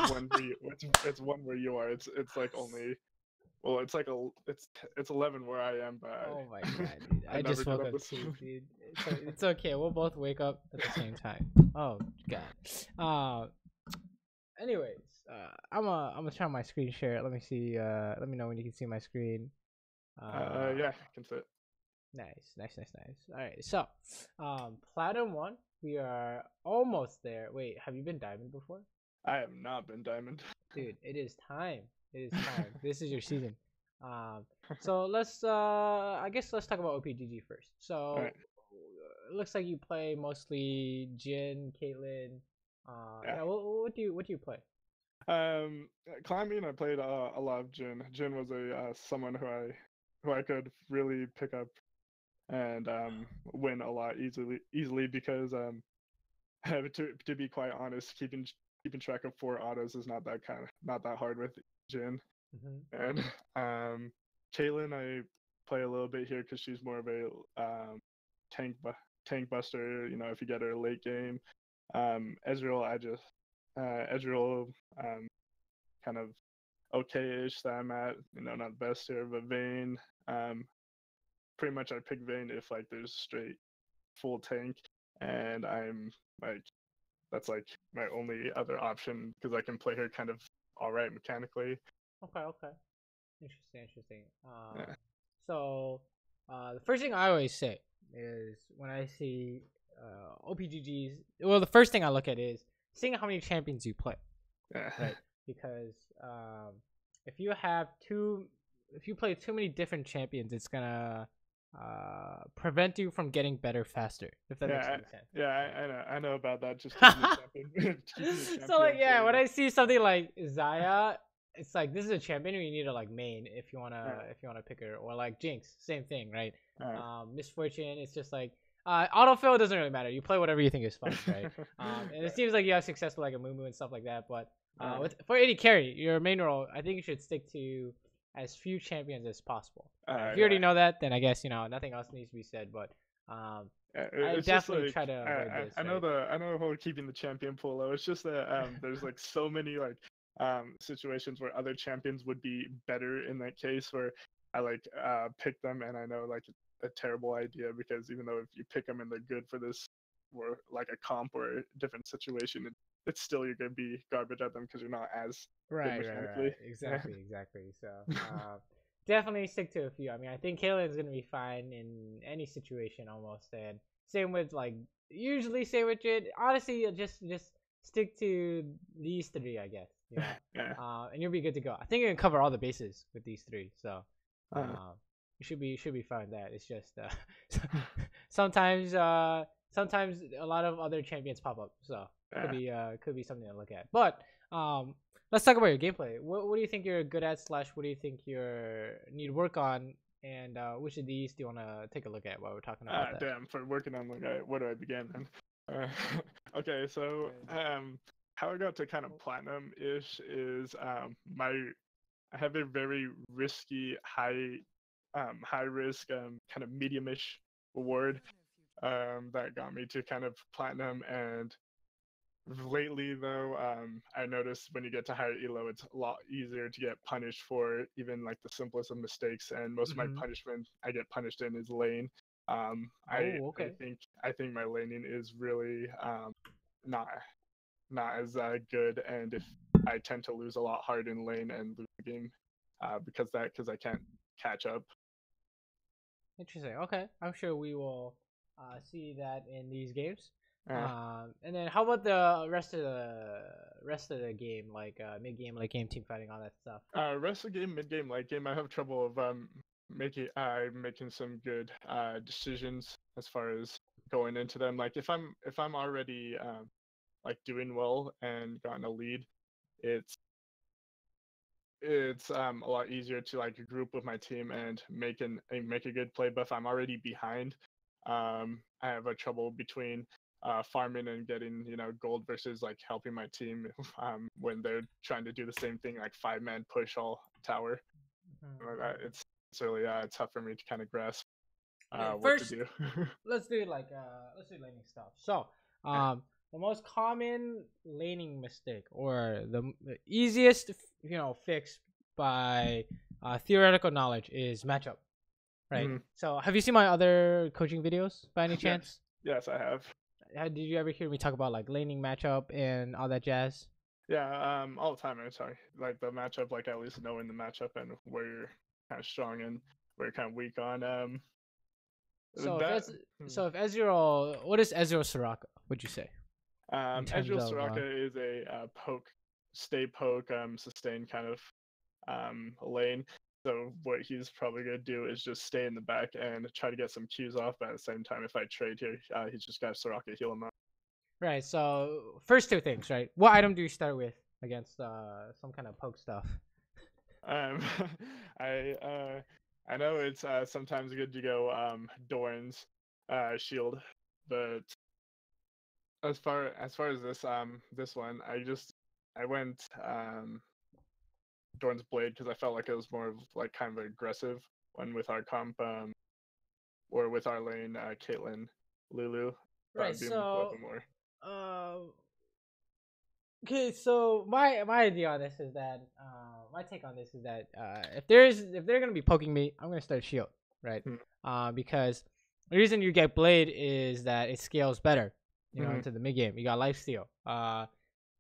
one where you it's one where you are. It's like only well, it's like it's 11 where I am, but Oh my god, dude. I never just get woke up up this. too, dude. It's okay. We'll both wake up at the same time. Oh god. Anyways, I'm gonna turn on my screen share. Let me see. Let me know when you can see my screen. Yeah, I can sit. Nice. All right. So, Platinum 1. We are almost there. Wait, have you been Diamond before? I have not been Diamond. Dude, it is time. It is time. This is your season. So let's I guess let's talk about OPGG first. So Alright. it looks like you play mostly Jin, Caitlyn. Yeah. Yeah. What do you play? Climbing, I played a lot of Jin. Jin was a someone who I could really pick up and win a lot easily because to be quite honest, keeping track of 4 autos is not that hard with Jin. Mm-hmm. And Caitlyn, I play a little bit here because she's more of a tank buster. You know, if you get her late game. Ezreal, Ezreal, kind of okay-ish that I'm at. You know, not the best here, but Vayne. Pretty much I pick Vayne if like there's straight full tank, and I'm like that's like my only other option because I can play her kind of all right mechanically. Okay. Interesting. Yeah. So the first thing I always say is when I see OPGGs, well, the first thing I look at is seeing how many champions you play, Yeah. right? Because if you play too many different champions, it's gonna prevent you from getting better faster. If that makes any sense. Yeah, I know about that. Just keeping the champion. Keeping the champion So like, yeah, when for- I see something like Zaya, it's like this is a champion you need to like main if you wanna pick her, or like Jinx, same thing, right? Misfortune, it's just like autofill doesn't really matter. You play whatever you think is fun, right? And it seems like you have success with like a Mumu and stuff like that. But for AD carry, your main role, I think you should stick to as few champions as possible. If you already know that, then I guess nothing else needs to be said. But I definitely like, try to avoid this. I know the whole keeping the champion pool low. It's just that there's like so many like situations where other champions would be better in that case where I like pick them, and I know like a terrible idea because even though if you pick them and they're good for this or like a comp or a different situation, it's still you're gonna be garbage at them because you're not as good mechanically. Exactly. So definitely stick to a few. I mean, I think Caitlyn's gonna be fine in any situation almost, and same with like usually say with Jid. Honestly, just stick to these 3, I guess. Yeah. And you'll be good to go. I think you can cover all the bases with these 3, so you should be fine with that. It's just sometimes a lot of other champions pop up, so could be something to look at. But let's talk about your gameplay. What do you think you're good at / what do you think you need work on, and which of these do you want to take a look at while we're talking about that? Damn, for working on like where do I begin then? Okay, so how I got to kind of platinum-ish is I have a very risky high risk kind of medium-ish reward that got me to kind of platinum. And lately though, I noticed when you get to higher elo, it's a lot easier to get punished for even like the simplest of mistakes, and most of my punishment I get punished in is lane. I think my laning is really not as good, and if I tend to lose a lot hard in lane and lose the game because I can't catch up. Interesting. Okay, I'm sure we will see that in these games. And then how about the rest of the game, like mid game, late game, team fighting, all that stuff? Rest of the game, mid game, late game, I have trouble of making some good decisions as far as going into them. Like if I'm already like doing well and gotten a lead, it's a lot easier to like group with my team and make a good play. But if I'm already behind, I have a trouble between farming and getting gold versus like helping my team when they're trying to do the same thing, like 5-man push all tower. It's really tough for me to kind of grasp what First, to do. let's do laning stuff. So the most common laning mistake, or the easiest, fix by theoretical knowledge is matchup, right? So, have you seen my other coaching videos by any chance? Yes, I have. Did you ever hear me talk about like laning matchup and all that jazz? Yeah, all the time. I'm sorry. Like the matchup, like at least knowing the matchup and where you're kind of strong and where you're kind of weak on. So That. if Ezreal, what is Ezreal Soraka? Would you say? Ezreal Soraka is a poke, stay poke, sustain kind of lane. So what he's probably gonna do is just stay in the back and try to get some Qs off. But at the same time, if I trade here, he's just got Soraka heal him up. Right. So first two things, right? What item do you start with against some kind of poke stuff? I know it's sometimes good to go Doran's shield, but as far as this one, I went Dorn's Blade because I felt like it was more of like kind of aggressive one with our comp or with our lane Caitlyn, Lulu. Right. So more. Okay, so my idea on this is that my take on this is that if they're gonna be poking me, I'm gonna start shield, right? Because the reason you get blade is that it scales better, into the mid game. You got lifesteal,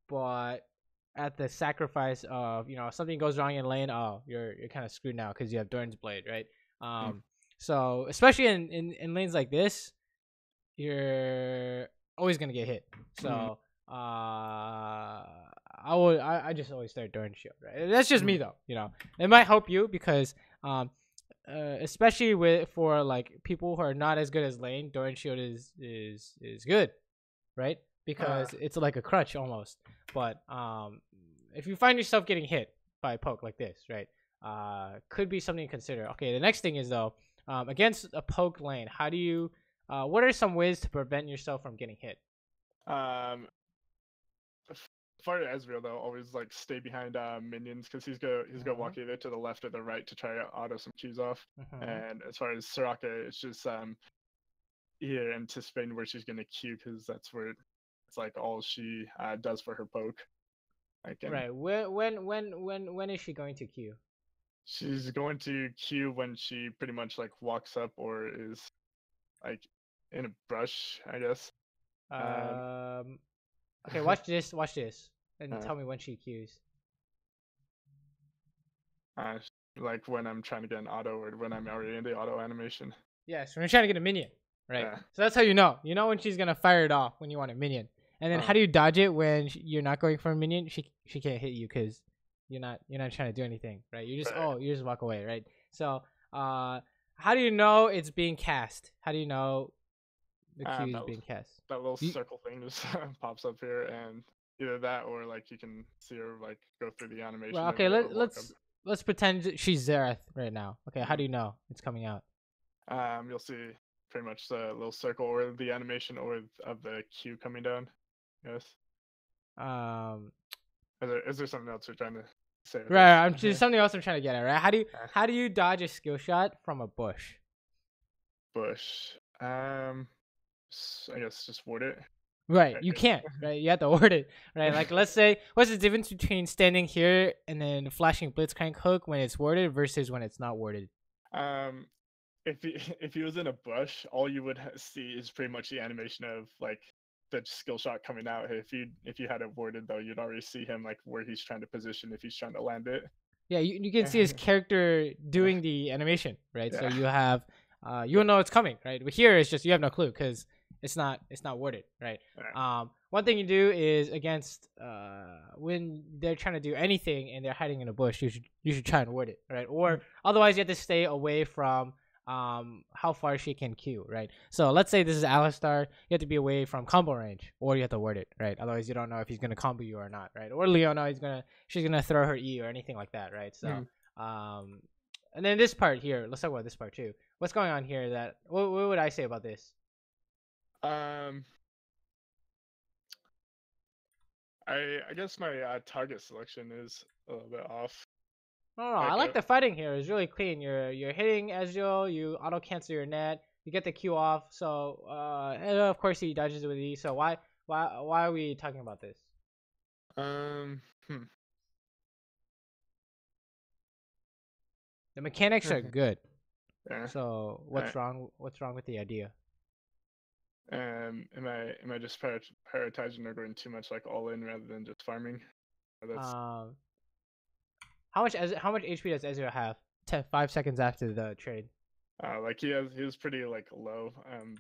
but at the sacrifice of something goes wrong in lane, you're kind of screwed now because you have Doran's blade, right? So especially in lanes like this, you're always gonna get hit. So I just always start Doran shield, right? That's just me though. It might help you because especially for like people who are not as good as lane, Doran shield is good, right? Because it's like a crutch almost. But if you find yourself getting hit by a poke like this, right, could be something to consider. Okay, the next thing is though, against a poke lane, how do you what are some ways to prevent yourself from getting hit? For Ezreal though, always like stay behind minions because he's gonna walk either to the left or the right to try to auto some Qs off. And as far as Soraka, it's just either anticipating where she's gonna Q because that's where it's like all she does for her poke. Right. When is she going to Q? She's going to Q when she pretty much like walks up or is like in a brush, I guess. Okay, watch this, and tell me when she Qs. Like when I'm trying to get an auto or when I'm already in the auto animation. Yes, when you're trying to get a minion, right? Yeah. So that's how you know. You know when she's gonna fire it off when you want a minion. And then how do you dodge it when you're not going for a minion? She can't hit you because you're not trying to do anything, right? You just you just walk away, right? So how do you know it's being cast? How do you know the Q is being cast? That little circle thing just pops up here, and either that or like you can see her like go through the animation. Well, okay, let's pretend she's Xerath right now. Okay, how do you know it's coming out? You'll see pretty much the little circle or the animation or of the Q coming down. Yes. Is there something else you're trying to say? Right, there's something else I'm trying to get at. Right? How do you dodge a skill shot from a bush? I guess just ward it. Right, you can't. Right, you have to ward it. Right, like let's say, what's the difference between standing here and then flashing Blitzcrank hook when it's warded versus when it's not warded? If he was in a bush, all you would see is pretty much the animation of like the skill shot coming out. If you had it warded though, you'd already see him like where he's trying to position if he's trying to land it. Yeah, you can see his character doing the animation, right? Yeah. So you have you'll know it's coming, right? But here it's just you have no clue because it's not worded, right? One thing you do is against when they're trying to do anything and they're hiding in a bush, you should try and word it, right? Or otherwise you have to stay away from how far she can Q, right? So let's say this is Alistar, you have to be away from combo range, or you have to word it, right? Otherwise you don't know if he's gonna combo you or not, right? Or Leona, she's gonna throw her E or anything like that, right? So and then this part here, let's talk about this part too. What's going on here? What would I say about this? I guess my target selection is a little bit off. No, I like the fighting here. It's really clean. You're hitting Ezreal, you auto cancel your net, you get the Q off. So and of course he dodges with E. So why Why are we talking about this? Hmm. The mechanics are good. Yeah. So what's wrong? What's wrong with the idea? Am I just prioritizing or going too much like all in rather than just farming? That's how much HP does Ezreal have? 5 seconds after the trade. Like he was pretty like low,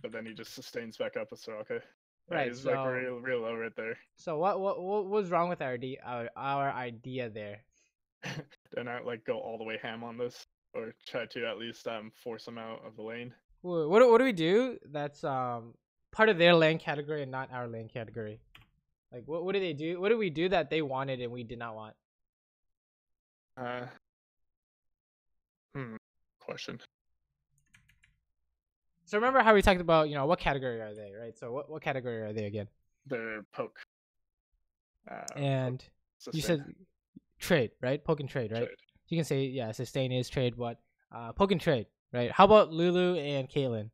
but then he just sustains back up with Soraka. Yeah, Right, he's so like real low right there. So what was wrong with our idea there? Do not like go all the way ham on this, or try to at least force him out of the lane. What do we do? That's part of their lane category and not our lane category. Like what do they do? What do we do that they wanted and we did not want? Question. So remember how we talked about, what category are they, right? So what category are they again? They're poke. And Poke, you said trade, right? Poke and trade, right? Trade. You can say, yeah, sustain is trade, but poke and trade, right? How about Lulu and Caitlyn?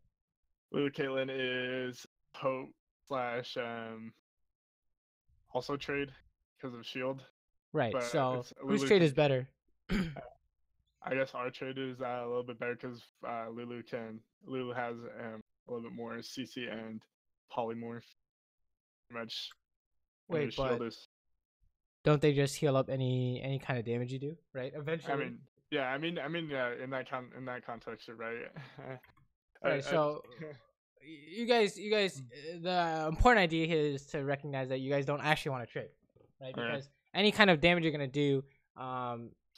Lulu Caitlyn is poke slash also trade because of shield. Right. But so whose Lulu trade is better? I guess our trade is a little bit better because Lulu has a little bit more CC and polymorph. Much. Wait, but don't they just heal up any kind of damage you do, right? Eventually. I mean, in that context, you're right. Right. So you guys, the important idea here is to recognize that you guys don't actually want to trade, right? Because any kind of damage you're gonna do,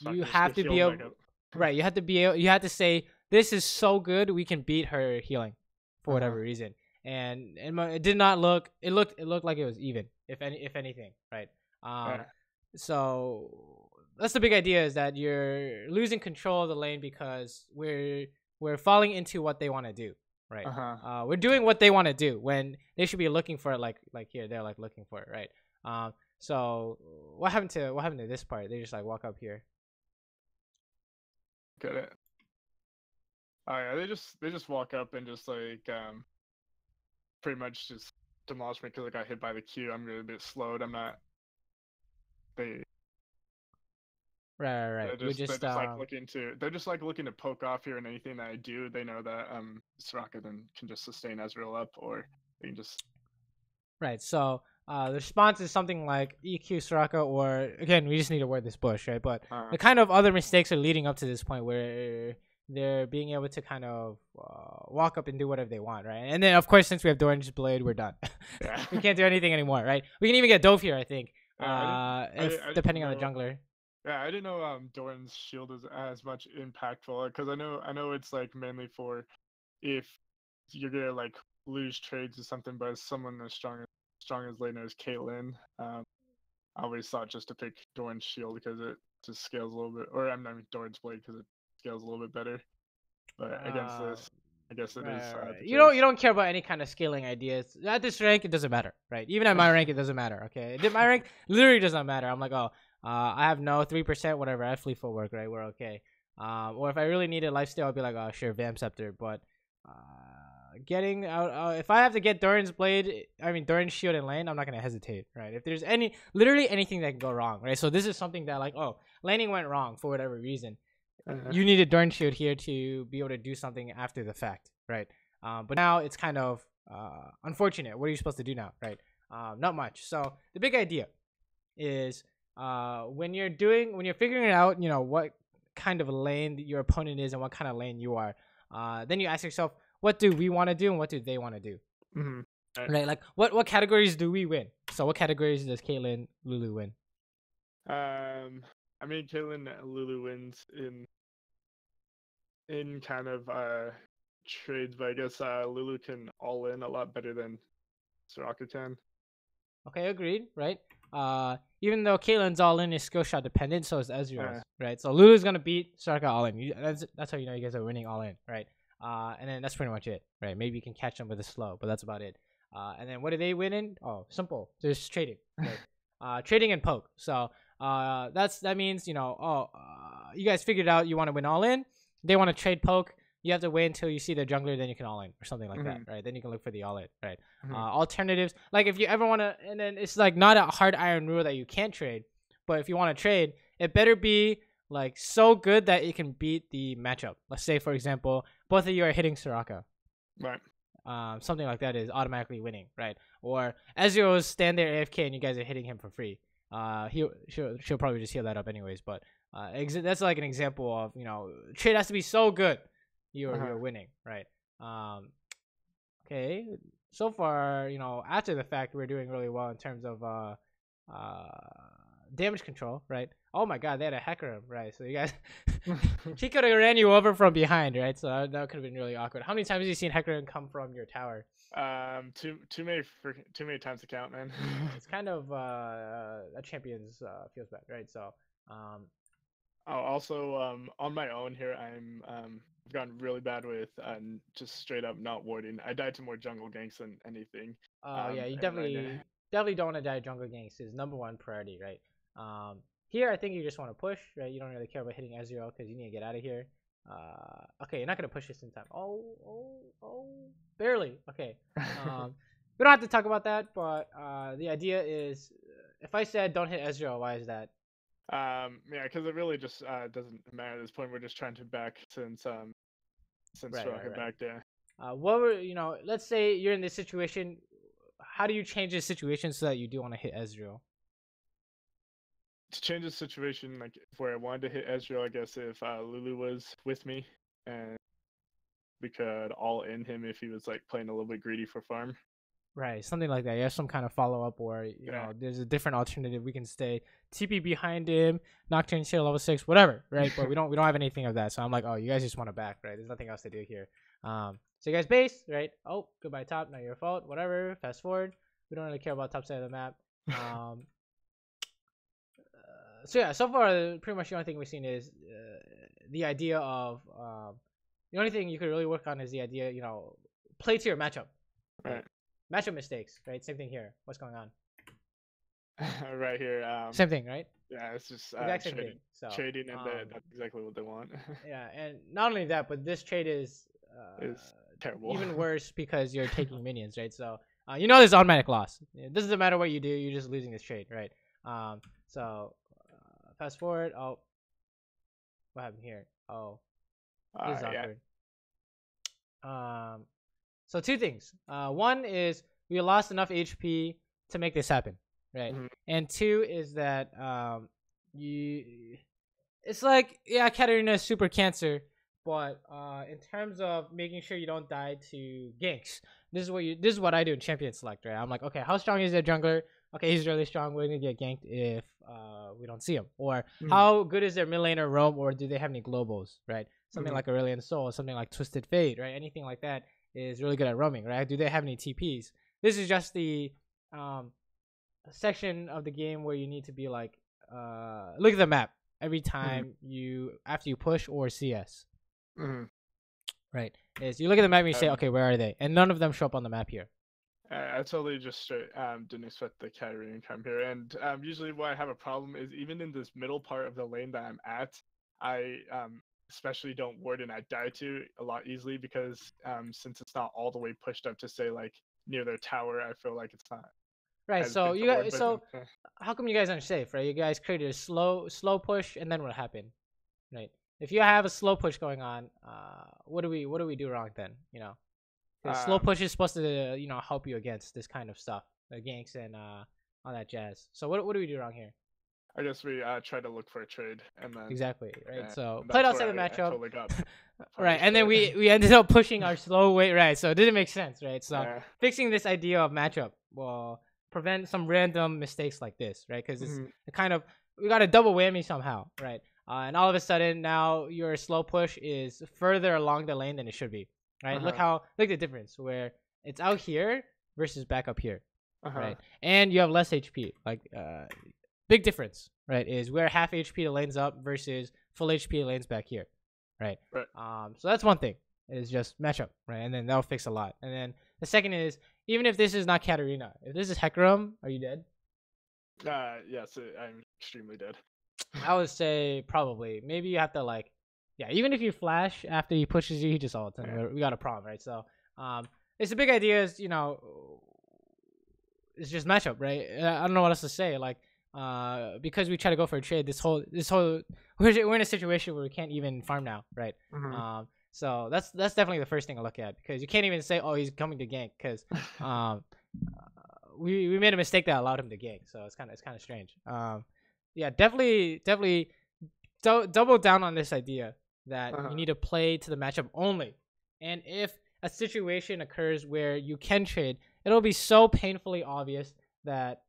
you have to be able. Right, you have to say this is so good we can beat her healing for whatever reason, and it did not look. It looked like it was even, if anything, right? So that's the big idea, is that you're losing control of the lane because we're falling into what they want to do, right? We're doing what they want to do when they should be looking for it, like here they're like looking for it, right? So what happened to this part? They just like walk up here. Got it. Oh yeah, they just walk up and just like pretty much just demolish me because I got hit by the Q. I'm really a bit slowed. I'm not. Right. They're just like looking to poke off here, and anything that I do, they know that Soraka then can just sustain Ezreal up, or they can just. Right. So the response is something like EQ Soraka, or again, we just need to word this bush, right? But the kind of other mistakes are leading up to this point where they're being able to kind of walk up and do whatever they want, right? And then, of course, since we have Doran's Blade, we're done. Yeah. We can't do anything anymore, right? We can even get Dove here, I think, depending on the jungler. Yeah, I didn't know Doran's shield is as much impactful, because I know it's like mainly for if you're gonna like lose trades or something, but as someone as strong as laner as Caitlyn, I always thought just to pick Doran's shield because it just scales a little bit, or I mean Doran's Blade because it scales a little bit better. But against this, I guess it is. You don't care about any kind of scaling ideas. At this rank, it doesn't matter, right? Even at my rank, it doesn't matter. Okay, at my rank literally does not matter. I'm like, I have no 3%, whatever. I have fleet footwork, right? We're okay. Or if I really needed lifesteal, I'd be like, oh sure, Vamp Scepter. But getting out, if I have to get Doran's Blade, Doran's Shield in lane, I'm not gonna hesitate, right? If there's literally anything that can go wrong, right? So this is something that like, laning went wrong for whatever reason. You needed Doran's Shield here to be able to do something after the fact, right? But now it's kind of unfortunate. What are you supposed to do now, right? Not much. So the big idea is when you're figuring out, what kind of lane your opponent is and what kind of lane you are, then you ask yourself, what do we want to do and what do they want to do? Right? Like what categories do we win? So what categories does Caitlyn, Lulu win? Caitlyn Lulu wins in kind of trades, but I guess Lulu can all in a lot better than Soraka can. Okay, agreed, right? Even though Caitlyn's all in is skill shot dependent, so is Ezreal's, right? So Lulu's gonna beat Soraka all in. That's how you know you guys are winning all in, right? And then that's pretty much it, right? Maybe you can catch them with a slow, but that's about it. And then what do they win in? Oh, simple. There's trading, right? Trading and poke. So that means you guys figured out you want to win all in. They want to trade poke. you have to wait until you see the jungler, then you can all in or something like that, right? Then you can look for the all in, right? Alternatives, like if you ever want to, and then it's like not a hard iron rule that you can't trade, but if you want to trade, it better be like so good that it can beat the matchup. Let's say, for example, both of you are hitting Soraka. Right. Something like that is automatically winning, right? Or Ezreal stand there AFK and you guys are hitting him for free. She'll probably just heal that up anyways. But that's like an example of, you know, trade has to be so good you're winning, right? Okay. So far, you know, after the fact, we're doing really well in terms of damage control, right? Oh my god, they had a hacker, right? So you guys, she could have ran you over from behind, right? So that could have been really awkward. How many times have you seen hacker come from your tower? Too many times to count, man. It's kind of a champion's feels bad, right? So also on my own here, I've gotten really bad with just straight up not warding. I died to more jungle ganks than anything. Yeah, you definitely don't want to die jungle ganks is number one priority, right? Here I think you just want to push, right? You don't really care about hitting Ezreal because you need to get out of here. Okay, you're not gonna push this in time. Oh, barely. Okay. We don't have to talk about that, but the idea is, if I said don't hit Ezreal, why is that? Yeah, because it really just doesn't matter at this point. We're just trying to back since Soraka back there. What were, you know? Let's say you're in this situation. How do you change this situation so that you do want to hit Ezreal? To change the situation, like where I wanted to hit Ezreal, I guess if Lulu was with me, and we could all in him if he was like playing a little bit greedy for farm. Right, something like that. You have some kind of follow up, or you know, there's a different alternative. We can stay TP behind him, Nocturne Shield level 6, whatever, right? But we don't have anything of that. So I'm like, oh, you guys just want to back, right? There's nothing else to do here. So you guys base, right? Oh, goodbye top, not your fault. Whatever. Fast forward. We don't really care about top side of the map. So yeah, so far pretty much the only thing we've seen is the idea of the only thing you could really work on is the idea, you know, play to your matchup. Right. Matchup mistakes, right? Same thing here. What's going on? Right here. Same thing, right? Yeah, it's just trading. So, trading, and that's exactly what they want. Yeah, and not only that, but this trade is terrible. Even worse because you're taking minions, right? So you know there's automatic loss. It doesn't matter what you do, you're just losing this trade, right? So fast forward. Oh, what happened here? Oh, this is awkward. Yeah. So two things. One is we lost enough HP to make this happen, right? And two is that it's like, yeah, Katarina is super cancer, but in terms of making sure you don't die to ganks, this is what I do in champion select, right? I'm like, okay, how strong is their jungler? Okay, he's really strong. We're gonna get ganked if we don't see him. Or how good is their mid laner roam? Or do they have any globals, right? Something like Aurelion Soul, something like Twisted Fate, right? Anything like that is really good at roaming, right? Do they have any TPs? This is just the section of the game where you need to be like, look at the map every time after you push or CS. Right? Is you look at the map and you say, okay, where are they? And none of them show up on the map here. I totally just straight didn't expect the Katarina come here, and usually why I have a problem is even in this middle part of the lane that I'm at, I especially don't ward and I die to a lot easily because since it's not all the way pushed up to say like near their tower, I feel like it's not right. So you guys, how come you guys aren't safe, right? You guys created a slow push, and then what happened, right? If you have a slow push going on, what do we do wrong then? You know. Slow push is supposed to, you know, help you against this kind of stuff, ganks and all that jazz. So what do we do wrong here? I guess we try to look for a trade, and then exactly right. So played outside the matchup, totally right? And then we ended up pushing our slow way, right? So it didn't make sense, right? So fixing this idea of matchup will prevent some random mistakes like this, right? Because it's kind of we got a double whammy somehow, right? And all of a sudden now your slow push is further along the lane than it should be. Right, look the difference where it's out here versus back up here, right? And you have less HP. Like big difference, right? Is where half HP the lanes up versus full HP the lanes back here, right? So that's one thing. Is just matchup, right? And then that'll fix a lot. And then the second is even if this is not Katarina, if this is Hecarim, are you dead? Yes, I'm extremely dead. I would say probably. Maybe you have to like Yeah, even if you flash after he pushes you, he just ults, and we got a problem, right? So, it's the big idea is, you know, it's just matchup, right? I don't know what else to say. Like, because we try to go for a trade, this whole we're in a situation where we can't even farm now, right? So that's definitely the first thing to look at, because you can't even say, oh, he's coming to gank, because we made a mistake that allowed him to gank, so it's kind of strange. Yeah, definitely double down on this idea that you need to play to the matchup only, and if a situation occurs where you can trade, it'll be so painfully obvious that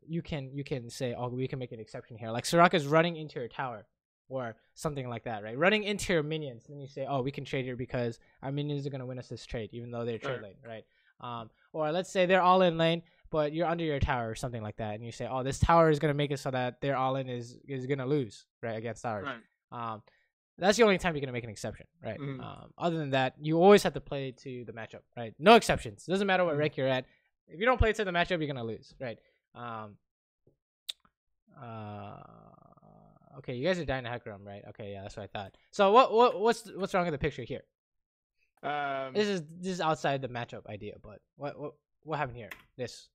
you can say, oh, we can make an exception here, like Soraka's running into your tower or something like that, right? Running into your minions, and then you say, oh, we can trade here because our minions are going to win us this trade, even though they're trade lane, right? Or let's say they're all in lane, but you're under your tower or something like that, and you say, oh, this tower is going to make it so that their all in is going to lose, right, against ours. That's the only time you're going to make an exception, right? Other than that, you always have to play to the matchup, right? No exceptions. Doesn't matter what rank you're at. If you don't play to the matchup, you're going to lose, right? Okay, you guys are dying to hack room, right? Okay, yeah, that's what I thought. So what's wrong with the picture here? This is outside the matchup idea, but what happened here? This.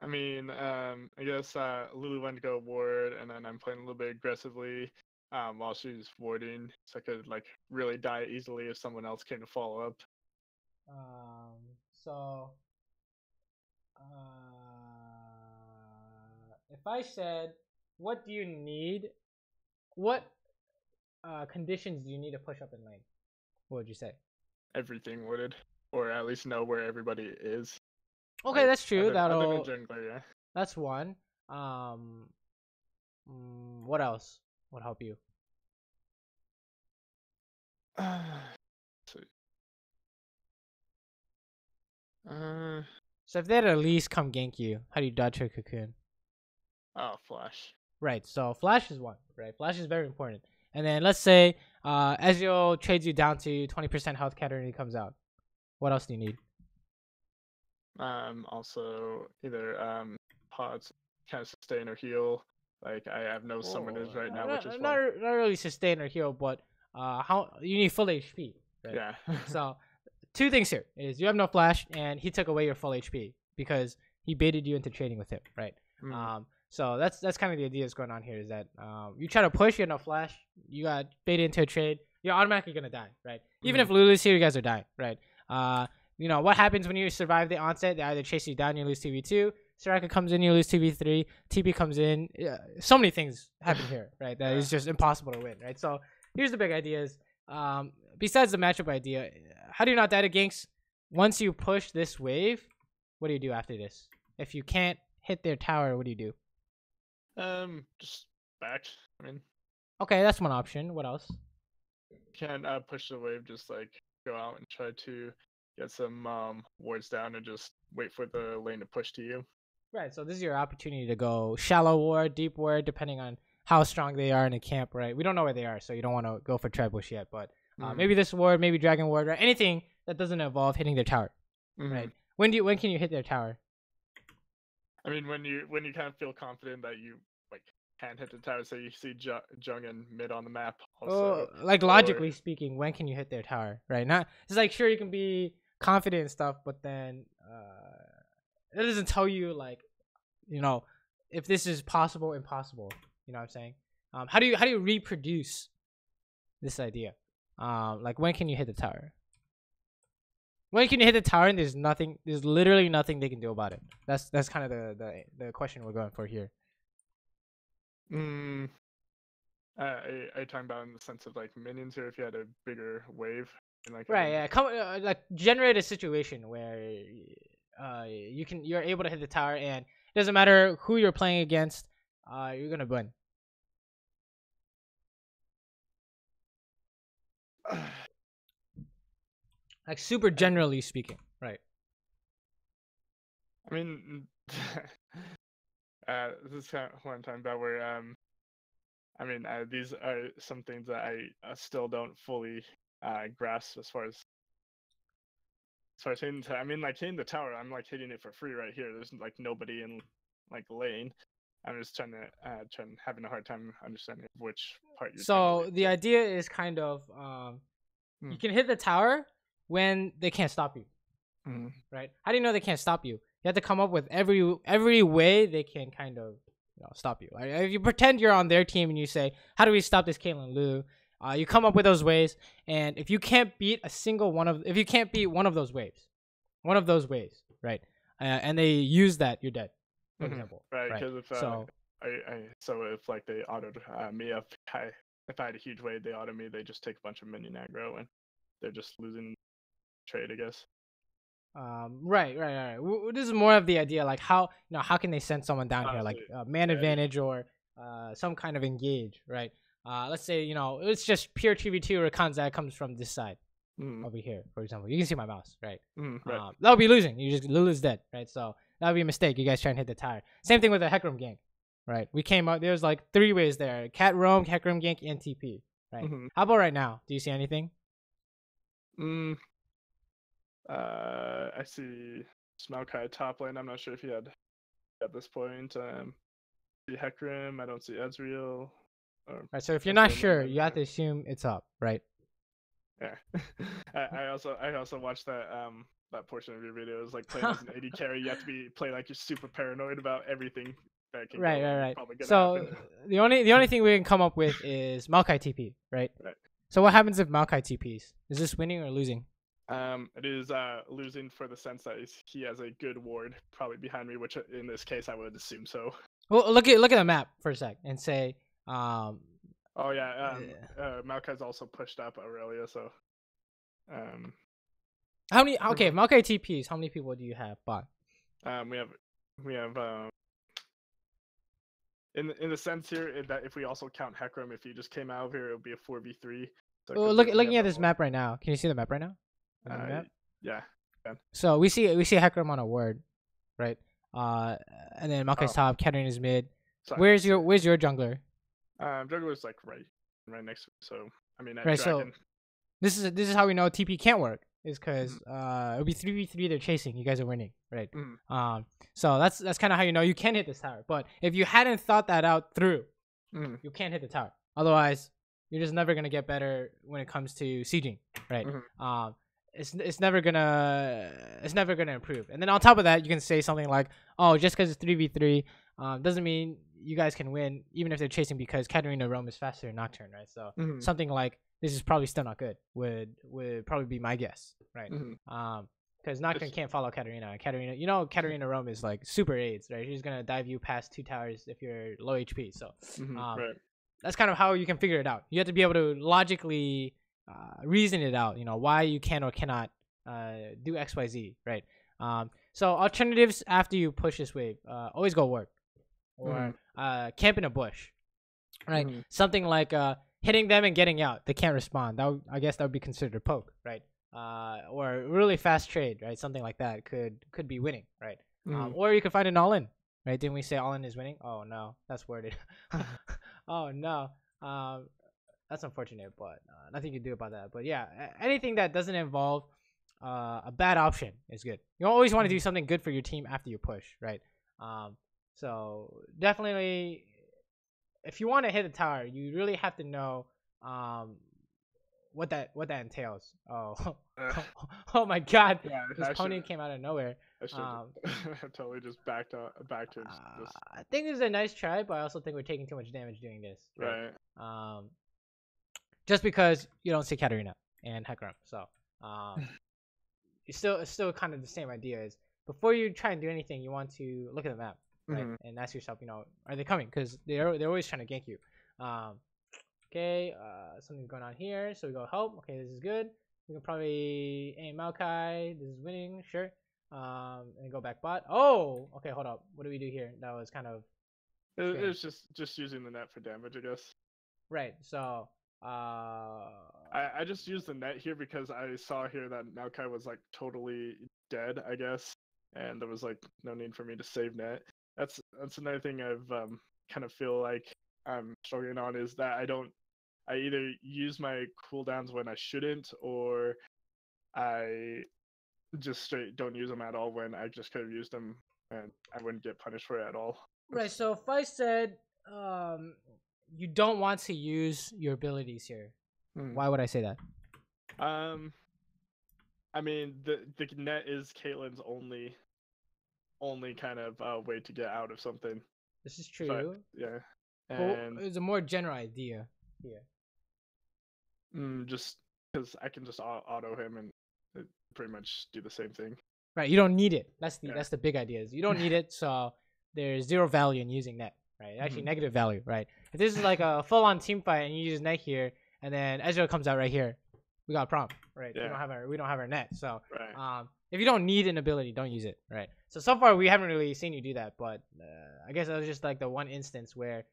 I mean, I guess Lulu went to go ward, and then I'm playing a little bit aggressively while she's warding, so I could like really die easily if someone else came to follow up. So if I said, what do you need? What conditions do you need to push up in lane? What would you say? Everything wooded, or at least know where everybody is. Okay, that's true. Other than jungler, yeah. That's one. What else would help you? So if they'd at least come gank you, how do you dodge her cocoon? Oh, flash. Right, so flash is one, right? Flash is very important. And then let's say Ezreal trades you down to 20% health counter and he comes out. What else do you need? Also either pods kind of sustain or heal. Like I have no summoners right now, which is not really sustain or heal, but how you need full HP. Right? Yeah. So two things here is you have no flash and he took away your full HP because he baited you into trading with him, right? So that's kind of the idea that's going on here is that you try to push, you have no flash, you got baited into a trade, you're automatically gonna die, right? Even if Lulu's here, you guys are dying, right? You know what happens when you survive the onset? They either chase you down, you lose 2v2. Soraka comes in, you lose 2v3. TP comes in. So many things happen here, right? That is just impossible to win, right? So here's the big ideas. Besides the matchup idea, how do you not die to ganks? Once you push this wave, what do you do after this? If you can't hit their tower, what do you do? Just back. I mean. Okay, that's one option. What else? Can't push the wave. Just like go out and try to get some wards down and just wait for the lane to push to you. Right, so this is your opportunity to go shallow ward, deep ward, depending on how strong they are in a camp, right? We don't know where they are, so you don't want to go for trebush yet, but maybe this ward, maybe dragon ward, right? Anything that doesn't involve hitting their tower, right? When can you hit their tower? I mean, when you kind of feel confident that you like can't hit the tower, so you see Jung and mid on the map. Also, like logically speaking, when can you hit their tower, right? Not it's like sure you can be confident and stuff, but then it doesn't tell you like, you know, if this is possible, impossible. You know what I'm saying? How do you reproduce this idea? Like when can you hit the tower? When can you hit the tower and there's literally nothing they can do about it? That's kind of the question we're going for here. I talking about in the sense of like minions, or if you had a bigger wave. And, like, right, yeah. Like generate a situation where you're able to hit the tower and it doesn't matter who you're playing against, you're gonna win. Like super generally speaking, right? I mean, this is kind of what I'm talking about. Where I mean, these are some things that I still don't fully grasp as far as hitting. I mean, like hitting the tower, I'm like hitting it for free right here. There's like nobody in like lane. I'm just having a hard time understanding which part you're trying to So allude the to. idea is kind of you can hit the tower when they can't stop you, right? How do you know they can't stop you? You have to come up with every way they can kind of stop you. Like, if you pretend you're on their team and you say, "How do we stop this Caitlyn Lu?" You come up with those ways, and if you can't beat if you can't beat one of those ways, right? And they use that, you're dead. For example, right? Because if so if like they autoed me up, if I had a huge wave, they auto me. They just take a bunch of minion aggro and they're just losing trade, I guess. right. This is more of the idea, like how can they send someone down here, like man advantage or some kind of engage, right? Let's say it's just pure 2v2 or cons that comes from this side over here, for example. You can see my mouse, right? Right. That would be losing. You just Lulu's dead, right? So that would be a mistake. You guys try and hit the tire. Same thing with the Hecarim gank, right? We came up. There's like 3 ways there: Cat Roam, Hecarim gank, and TP. Right. How about right now? Do you see anything? I see Smalkai top lane. I'm not sure if he had at this point. See Hecarim. I don't see Ezreal. Right. So if you're not sure, you have to assume it's up, right? Yeah. I also watched that portion of your video. It was like playing as an AD carry. You have to play like you're super paranoid about everything that can right. So happen. the only thing we can come up with is Maokai TP, right? Right. So what happens if Maokai TPs? Is this winning or losing? It is losing for the sense that he has a good ward probably behind me, which in this case I would assume so. Well, look at the map for a sec and say. Oh yeah. Maokai's also pushed up Aurelia, so. How many? Okay, Maokai TPs. How many people do you have bot? We have in the sense here that if we also count Hecarim, if he just came out of here, it would be a 4v3. So well, looking at this map right now. Can you see the map right now? Yeah. So we see Hecarim on a ward, right? And then Maokai's top, Katarina's mid. Sorry. Where's your jungler? Jungler's like right next to me. So I mean, right. So this is how we know TP can't work. Is because it'll be 3v3 they're chasing. You guys are winning, right? So that's kind of how you know you can hit this tower. But if you hadn't thought that out through, you can't hit the tower. Otherwise, you're just never gonna get better when it comes to sieging, right? It's never gonna improve. And then on top of that, you can say something like, "Oh, just because it's 3v3, doesn't mean you guys can win, even if they're chasing because Katarina Roam is faster than Nocturne, right?" So something like this is probably still not good. Would probably be my guess, right? Because Nocturne can't follow Katarina. Katarina Roam is like super aids, right? She's gonna dive you past 2 towers if you're low HP. So right. That's kind of how you can figure it out. You have to be able to logically reason it out. Why you can or cannot do XYZ, right? So alternatives after you push this wave, always go work or camp in a bush, right? Something like hitting them and getting out. They can't respond. I guess that would be considered a poke, right? Or really fast trade, right? Something like that could be winning, right? Or you could find an all-in, right? Didn't we say all-in is winning? Oh no, that's worded. Oh no. That's unfortunate, but nothing you can do about that. But yeah, anything that doesn't involve a bad option is good. You always want to do something good for your team after you push, right? So definitely, if you want to hit the tower, you really have to know what that entails. Oh, oh my God! Yeah, this pony came out of nowhere. I totally just backed to I think this is a nice try, but I also think we're taking too much damage doing this. Right. Just because you don't see Katarina and Hecarim, so it's still kind of the same idea. Is before you try and do anything, you want to look at the map, right, and ask yourself, are they coming? Because they're always trying to gank you. Okay, something's going on here, so we go help. Okay, this is good. We can probably aim Maokai. This is winning, sure. And go back bot. Oh, okay, hold up. What do we do here? That was kind of. It's just using the net for damage, I guess. Right. So. I just used the net here because I saw here that Maokai was like totally dead, I guess, and there was like no need for me to save net. That's another thing I've kind of feel like I'm struggling on is that I either use my cooldowns when I shouldn't, or I just straight don't use them at all when I just could have used them and I wouldn't get punished for it at all. Right. So if I said you don't want to use your abilities here, why would I say that? I mean the net is Caitlyn's only kind of way to get out of something. This is true. Yeah. And but it's a more general idea here. Just because I can just auto him and pretty much do the same thing. Right. You don't need it. That's the big idea. Is you don't need it, so there's zero value in using net. Right. Actually, negative value. Right. If this is like a full-on team fight and you use net here, and then Ezreal comes out right here, we got a problem. Right. Yeah. We don't have our net. So if you don't need an ability, don't use it. Right. So far we haven't really seen you do that, but I guess that was just like the one instance where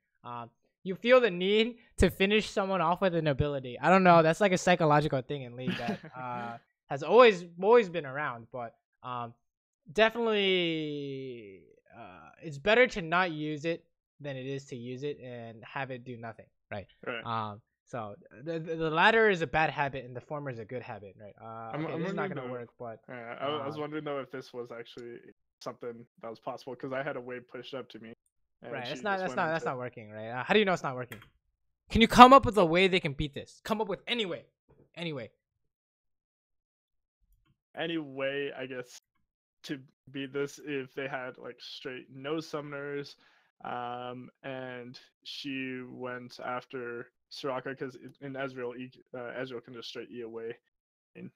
you feel the need to finish someone off with an ability. I don't know. That's like a psychological thing in League that has always been around, but definitely it's better to not use it than it is to use it and have it do nothing. Right. So the latter is a bad habit and the former is a good habit, right? This is not gonna work, but I was wondering though if this was actually something that was possible because I had a wave pushed up to me. Right, that's not working, right? How do you know it's not working? Can you come up with a way they can beat this? Come up with any way, Anyway, I guess to beat this if they had like straight no summoners, and she went after Soraka because in Ezreal, Ezreal can just straight E away. And,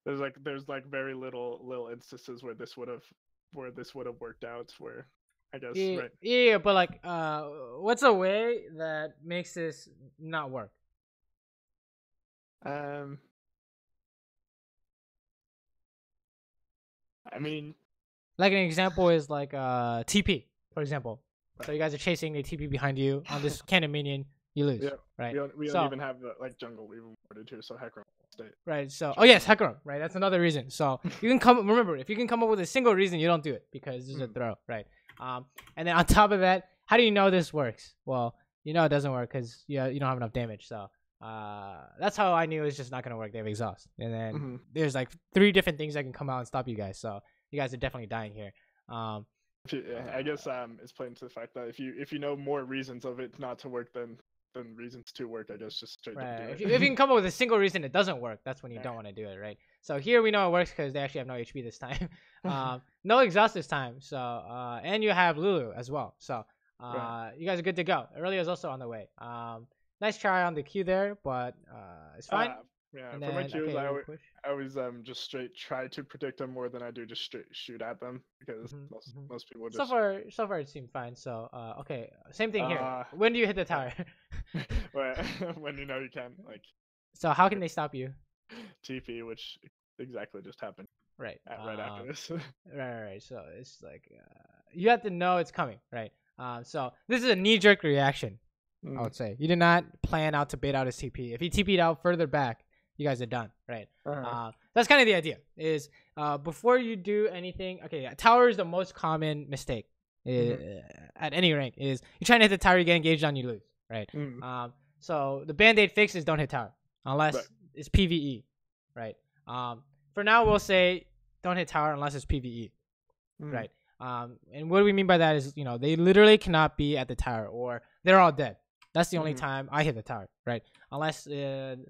there's very little instances where this would have worked out. Where I guess right. Yeah, but like, what's a way that makes this not work? I mean, like an example is like TP, for example. So you guys are chasing a TP behind you on this cannon minion, you lose. Yeah, right. We don't even have the jungle we wanted to, so Hecarim stay. Right. So yes, Hecarim. Right. That's another reason. So you can remember if you can come up with a single reason, you don't do it because this is a throw, right? And then on top of that, how do you know this works? Well, you know it doesn't work because you don't have enough damage. So that's how I knew it's just not gonna work. They have exhaust, and then there's like 3 different things that can come out and stop you guys. So you guys are definitely dying here. I guess it's playing to the fact that if you know more reasons of it not to work than reasons to work, I guess just straight right. do it. If you can come up with a single reason it doesn't work, that's when you don't want to do it, right? So here we know it works because they actually have no HP this time, no exhaust this time. So and you have Lulu as well. So you guys are good to go. Aurelia is also on the way. Nice try on the Q there, but it's fine. Yeah, and for my Qs, I always just straight try to predict them more than I do just straight shoot at them because most people just. So far it seemed fine. So okay, same thing here. When do you hit the tower? When you know you can like. So how can they stop you? TP, which exactly just happened. Right. Right after this. right. So it's like you have to know it's coming, right? So this is a knee-jerk reaction. I would say you did not plan out to bait out his TP. If he TP'd out further back, you guys are done, right? That's kind of the idea. Is before you do anything, okay, tower is the most common mistake at any rank. Is you trying to hit the tower, you get engaged on, you lose, right? So the band-aid fix is don't hit tower unless it's PVE, right? For now, we'll say don't hit tower unless it's PVE, right? And what do we mean by that is they literally cannot be at the tower or they're all dead. That's the only time I hit the tower, right? Unless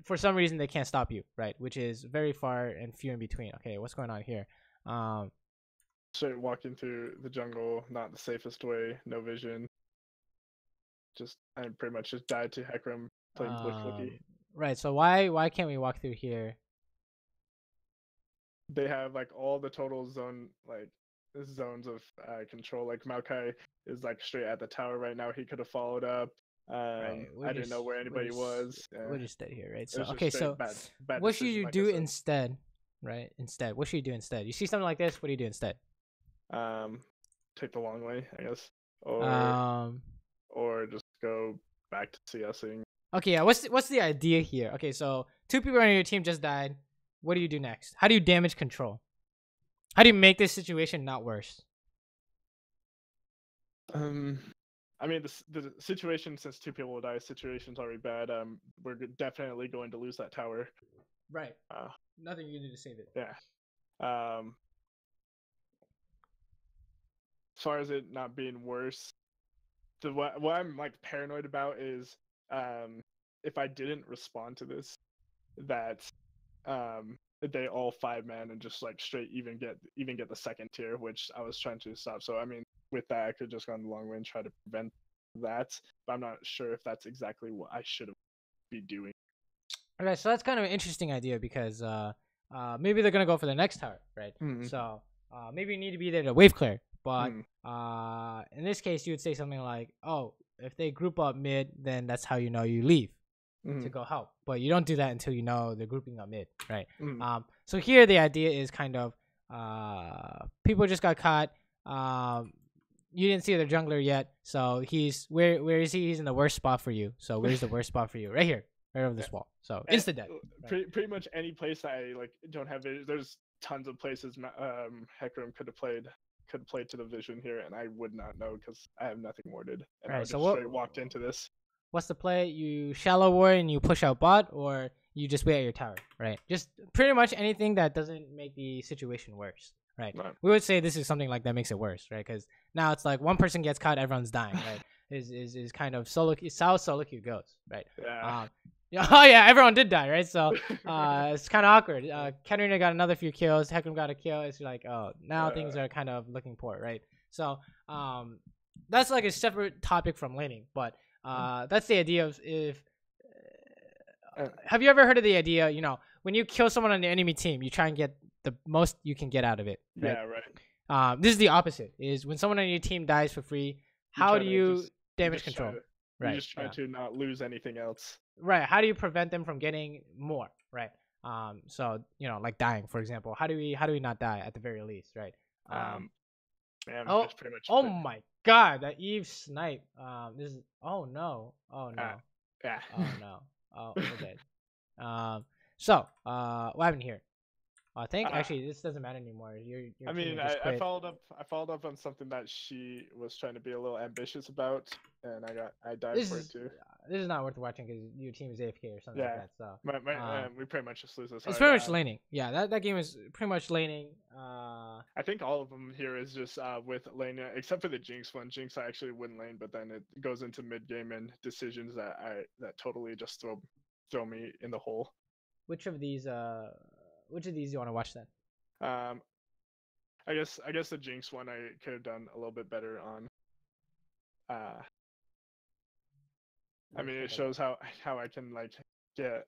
for some reason they can't stop you, right? Which is very far and few in between. Okay, what's going on here? Straight walking through the jungle, not the safest way. No vision. I pretty much just died to Hecarim playing Blicky. Right. So why can't we walk through here? They have like all the total zones of control. Like Maokai is like straight at the tower right now. He could have followed up. I didn't know where anybody was. We'll just stay here, right? So okay, so bad what should you do instead? Right? Instead, what should you do instead? You see something like this, what do you do instead? Take the long way, I guess, or just go back to CSing. Okay, yeah. What's the idea here? Okay, so 2 people on your team just died. What do you do next? How do you damage control? How do you make this situation not worse? I mean, the situation, since 2 people will die, situation's already bad. We're definitely going to lose that tower. Right. Nothing you can do to save it. Yeah. far as it not being worse, what I'm like paranoid about is if I didn't respond to this, that they all 5-man and just like straight even get the second tier, which I was trying to stop. So I mean, with that, I could just go on the long way and try to prevent that. But I'm not sure if that's exactly what I should be doing. Okay, so that's kind of an interesting idea because maybe they're gonna go for the next tower, right? Mm-hmm. So maybe you need to be there to wave clear. But Mm. in this case, you would say something like, "Oh, if they group up mid, then that's how you know you leave to go help." But you don't do that until you know they're grouping up mid, right? So here the idea is kind of people just got caught. You didn't see the jungler yet, so he's where is he? He's in the worst spot for you. So where's the worst spot for you? Right here, right over this wall. So insta dead. Right? Pretty much any place I like don't have it. There's tons of places Hecarim could have played to the vision here, and I would not know because I have nothing warded. And I just straight walked into this. What's the play? You shallow ward and you push out bot, or you just wait at your tower, right? Just pretty much anything that doesn't make the situation worse, right? We would say this is something like that makes it worse, right? Because now it's like one person gets caught, everyone's dying, right? is kind of it's how solo queue goes, right? Yeah. Oh yeah, everyone did die, right? So it's kind of awkward. Katarina got another few kills. Hecarim got a kill. It's like, oh, now things are kind of looking poor, right? So that's like a separate topic from laning, but that's the idea of if. Have you ever heard of the idea? You know, when you kill someone on the enemy team, you try and get the most you can get out of it. Right? Yeah, right. This is the opposite. Is when someone on your team dies for free, how do you damage control? You just try to not lose anything else. Right. How do you prevent them from getting more? Right. So you know, like dying, for example. How do we not die at the very least? Right. Man, that's pretty much my God, that Eve snipe. This is. Oh no. Oh no. Yeah. Oh no. Oh, okay. So, what happened here? I think actually this doesn't matter anymore. I mean, I followed up on something that she was trying to be a little ambitious about, and I died for it too. This is not worth watching because your team is AFK or something like that. So we pretty much just lose this. It's pretty much laning. Yeah, that game is pretty much laning. I think all of them here is just with lane, except for the Jinx one. Jinx I actually wouldn't lane, but then it goes into mid game and decisions that totally just throw me in the hole. Which of these do you want to watch then? I guess the Jinx one I could have done a little bit better on. I mean, it shows how I can like get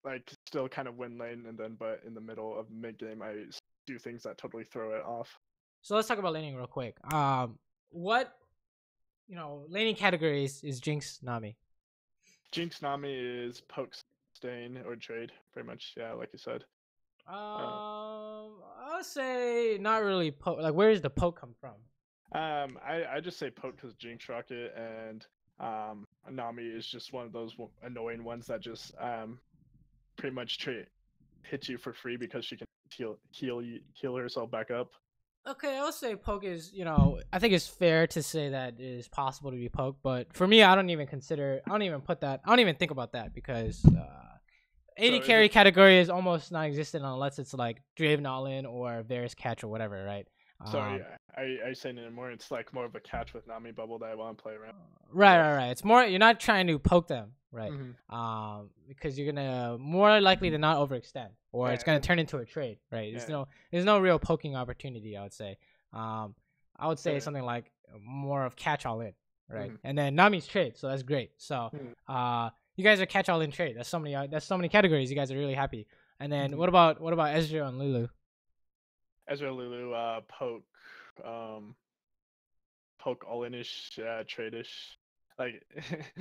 like still kind of win lane, and then but in the middle of mid game I do things that totally throw it off. So let's talk about laning real quick. What laning categories is Jinx, Nami? Jinx, Nami is poke, stain, or trade, pretty much. Yeah, like you said. I'll say not really poke. Like, where does the poke come from? I just say poke because Jinx Rocket and Nami is just one of those annoying ones that just pretty much hits you for free because she can heal herself back up. Okay, I'll say poke is, I think it's fair to say that it is possible to be poked, but for me, I don't even think about that because AD carry category is almost non-existent unless it's like Draven all-in or Varus catch or whatever, right? Sorry, I say no more. It's like more of a catch with Nami bubble that I want to play around. Right. It's more, you're not trying to poke them, right? Because you're gonna more likely to not overextend, or it's gonna turn into a trade, right? There's no real poking opportunity, I would say. I would say something like more of catch all in, right? And then Nami's trade, so that's great. So you guys are catch all in trade. That's so many categories. You guys are really happy. And then what about Ezreal and Lulu? Ezreal, Lulu, poke all-in-ish, trade-ish. Like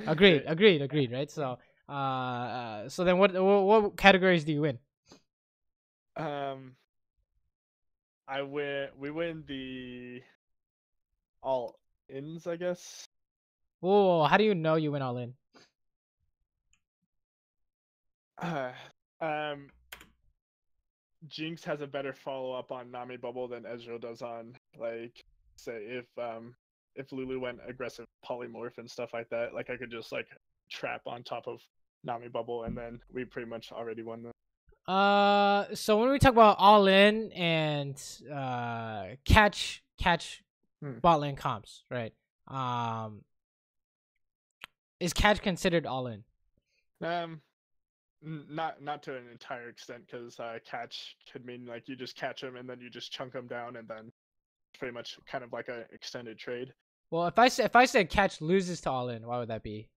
agreed, right? So so then what categories do you win? We win the all-ins, I guess. Whoa, how do you know you win all in? Jinx has a better follow-up on Nami bubble than Ezreal does on, like, say if Lulu went aggressive polymorph and stuff like that, like I could just like trap on top of Nami bubble and then we pretty much already won them. So when we talk about all in and catch catch bot lane comps, right? Is catch considered all in? Not to an entire extent, because catch could mean like you just catch them and then you just chunk them down, and then pretty much kind of like a extended trade. Well, if I said catch loses to all in, why would that be?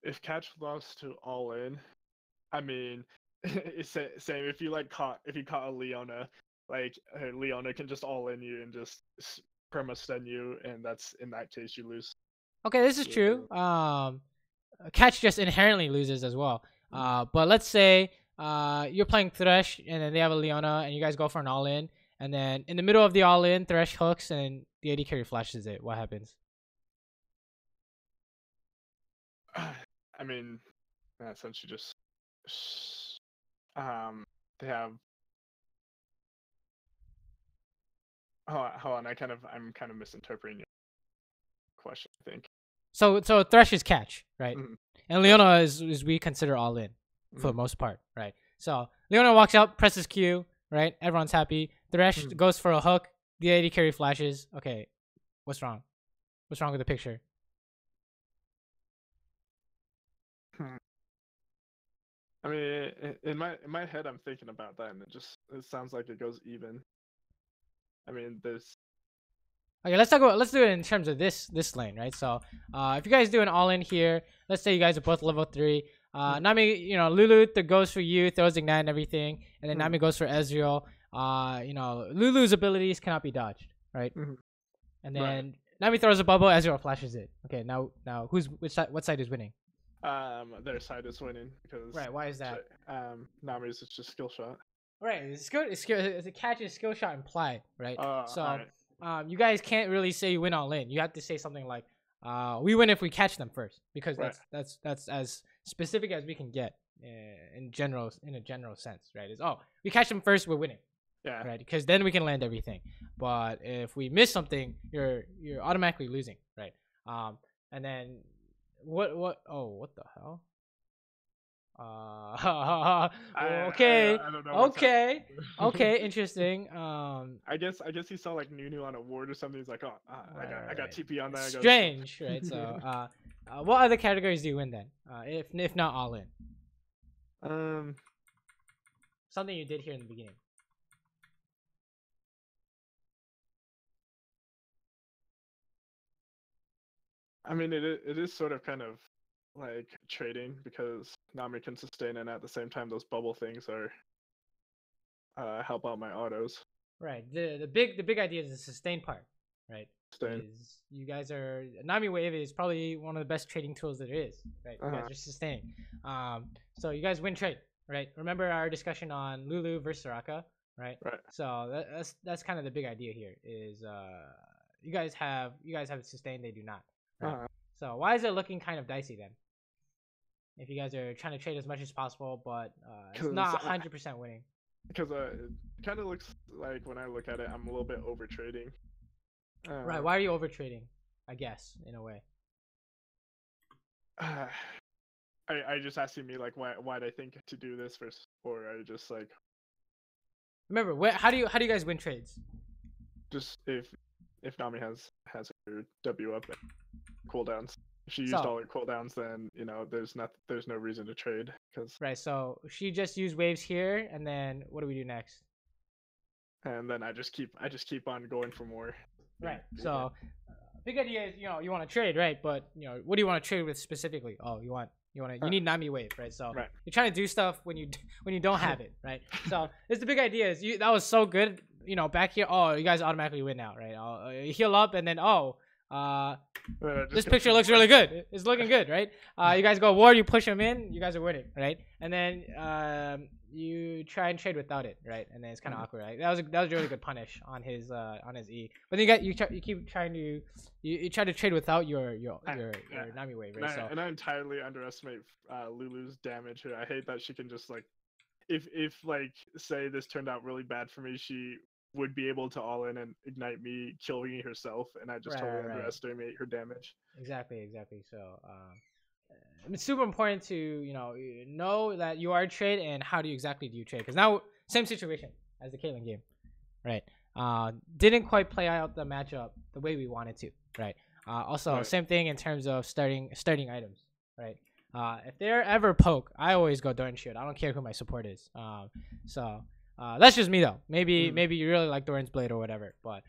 If catch lost to all in, I mean, it's same. If you caught a Leona, like Leona can just all in you and just perma stun you, and that's in that case you lose. Okay, this is true. Catch just inherently loses as well. But let's say you're playing Thresh and then they have a Leona and you guys go for an all in, and then in the middle of the all in, Thresh hooks and the AD carry flashes it. What happens? I mean, in that sense, you just they have. Hold on, I'm kind of misinterpreting your question, I think. So Thresh is catch, right? And Leona is we consider all in for the most part, right? So Leona walks out, presses Q, right? Everyone's happy. Thresh goes for a hook. The AD carry flashes. Okay, what's wrong? What's wrong with the picture? I mean, in my head, I'm thinking about that, and it sounds like it goes even. I mean, there's. Okay, let's do it in terms of this lane, right? So, if you guys do an all in here, let's say you guys are both level 3. Nami, Lulu goes for you, throws ignite and everything, and then Nami goes for Ezreal. Lulu's abilities cannot be dodged, right? And then Nami throws a bubble, Ezreal flashes it. Okay, now what side is winning? Their side is winning because. Right. Why is that? Nami's is just skill shot. Right. It's a catch is skill shot implied, right? So. Right. You guys can't really say you win all in. You have to say something like, we win if we catch them first, because that's as specific as we can get in a general sense, right? Is we catch them first, we're winning. Yeah. Right. Because then we can land everything. But if we miss something, you're automatically losing, right? And then what the hell? Okay. I don't know okay, interesting. I guess he saw like Nunu on a ward or something. He's like, I got TP on that. Strange, right? So, what other categories do you win then? If not all in. Something you did here in the beginning. I mean, it is sort of kind of like trading, because Nami can sustain, and at the same time those bubble things are help out my autos. Right. The big idea is the sustain part, right? Sustain. Is you guys are Nami Wave is probably one of the best trading tools there is, right? You guys are sustaining. So you guys win trade, right? Remember our discussion on Lulu versus Soraka, right? Right. So that's kind of the big idea here is you guys have sustain, they do not. Right? So why is it looking kind of dicey then? If you guys are trying to trade as much as possible, but it's not 100% winning. Because it kind of looks like, when I look at it, I'm a little bit over trading. Right. Why are you over trading? I guess in a way. I just asking me like why'd I think to do this first, or I just like. Remember, how do you guys win trades? Just if Nami has her W up and cooldowns. If she used all her cooldowns, then there's no reason to trade, because. Right. So she just used waves here, and then what do we do next? And then I just keep on going for more. Right. So big idea is you want to trade, right? But what do you want to trade with specifically? Oh, you need Nami wave, right? So you're trying to do stuff when you don't have it, right? So it's the big idea is that was so good, back here. Oh, you guys automatically win now, right? I'll heal up, and then this picture looks really good. It's looking good, right? You guys go ward, you push him in, you guys are winning, right? And then you try and trade without it, right? And then it's kind of awkward, right? That was a really good punish on his E. But then you keep trying to you try to trade without your Nami wave, right? And I entirely underestimate Lulu's damage here. I hate that she can just like, if like say this turned out really bad for me, she would be able to all in and ignite me, killing me herself, and I just totally underestimate her damage. Exactly. So it's super important to know that you are trade and how do you trade, because now same situation as the Caitlyn game, right? didn't quite play out the matchup the way we wanted to, right? Also, same thing in terms of starting items, right? If they're ever poke, I always go Doran Shield. I don't care who my support is. So that's just me though. Maybe you really like Doran's Blade or whatever, but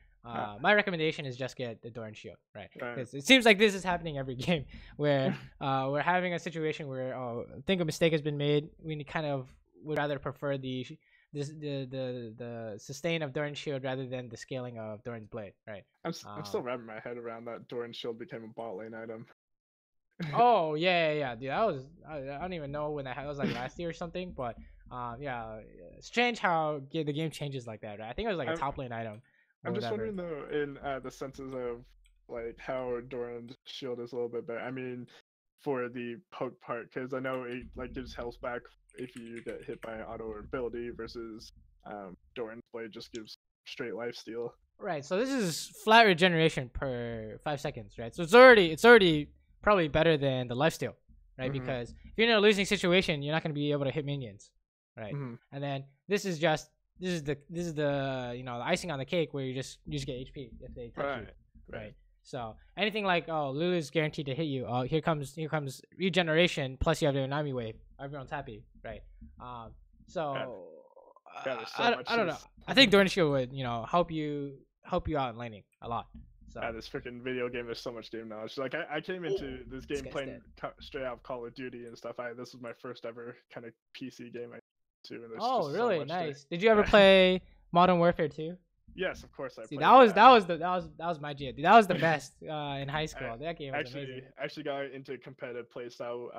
my recommendation is just get the Doran Shield, right? Because it seems like this is happening every game where we're having a situation where I think a mistake has been made. We kind of would rather prefer the sustain of Doran's Shield rather than the scaling of Doran's Blade, right? I'm still wrapping my head around that Doran's Shield became a bot lane item. Oh yeah, dude. That was I don't even know when that was, like last year or something, but yeah, it's strange how the game changes like that, right? I think it was like a top lane item. I'm just wondering though, in the senses of like how Doran's Shield is a little bit better. I mean, for the poke part, because I know it like gives health back if you get hit by an auto or ability versus Doran's Blade just gives straight life steal. Right. So this is flat regeneration per 5 seconds, right? So it's already probably better than the lifesteal, right? Because if you're in a losing situation, you're not going to be able to hit minions, right? And then this is the the icing on the cake where you just get HP if they touch you, right? So anything like Lulu's guaranteed to hit you. Here comes regeneration plus you have the Nami wave. Everyone's happy, right? So I don't know. I think Doran Shield would help you out in laning a lot. So. This freaking video game is so much game knowledge. Like I came into this game playing straight out of Call of Duty and stuff. This was my first ever kind of PC game I too. And oh, really? Nice. Did you ever play Modern Warfare 2? Yes, of course I played. That was my jam. Dude, that was the best in high school. That game was amazing. Actually got into competitive playstyle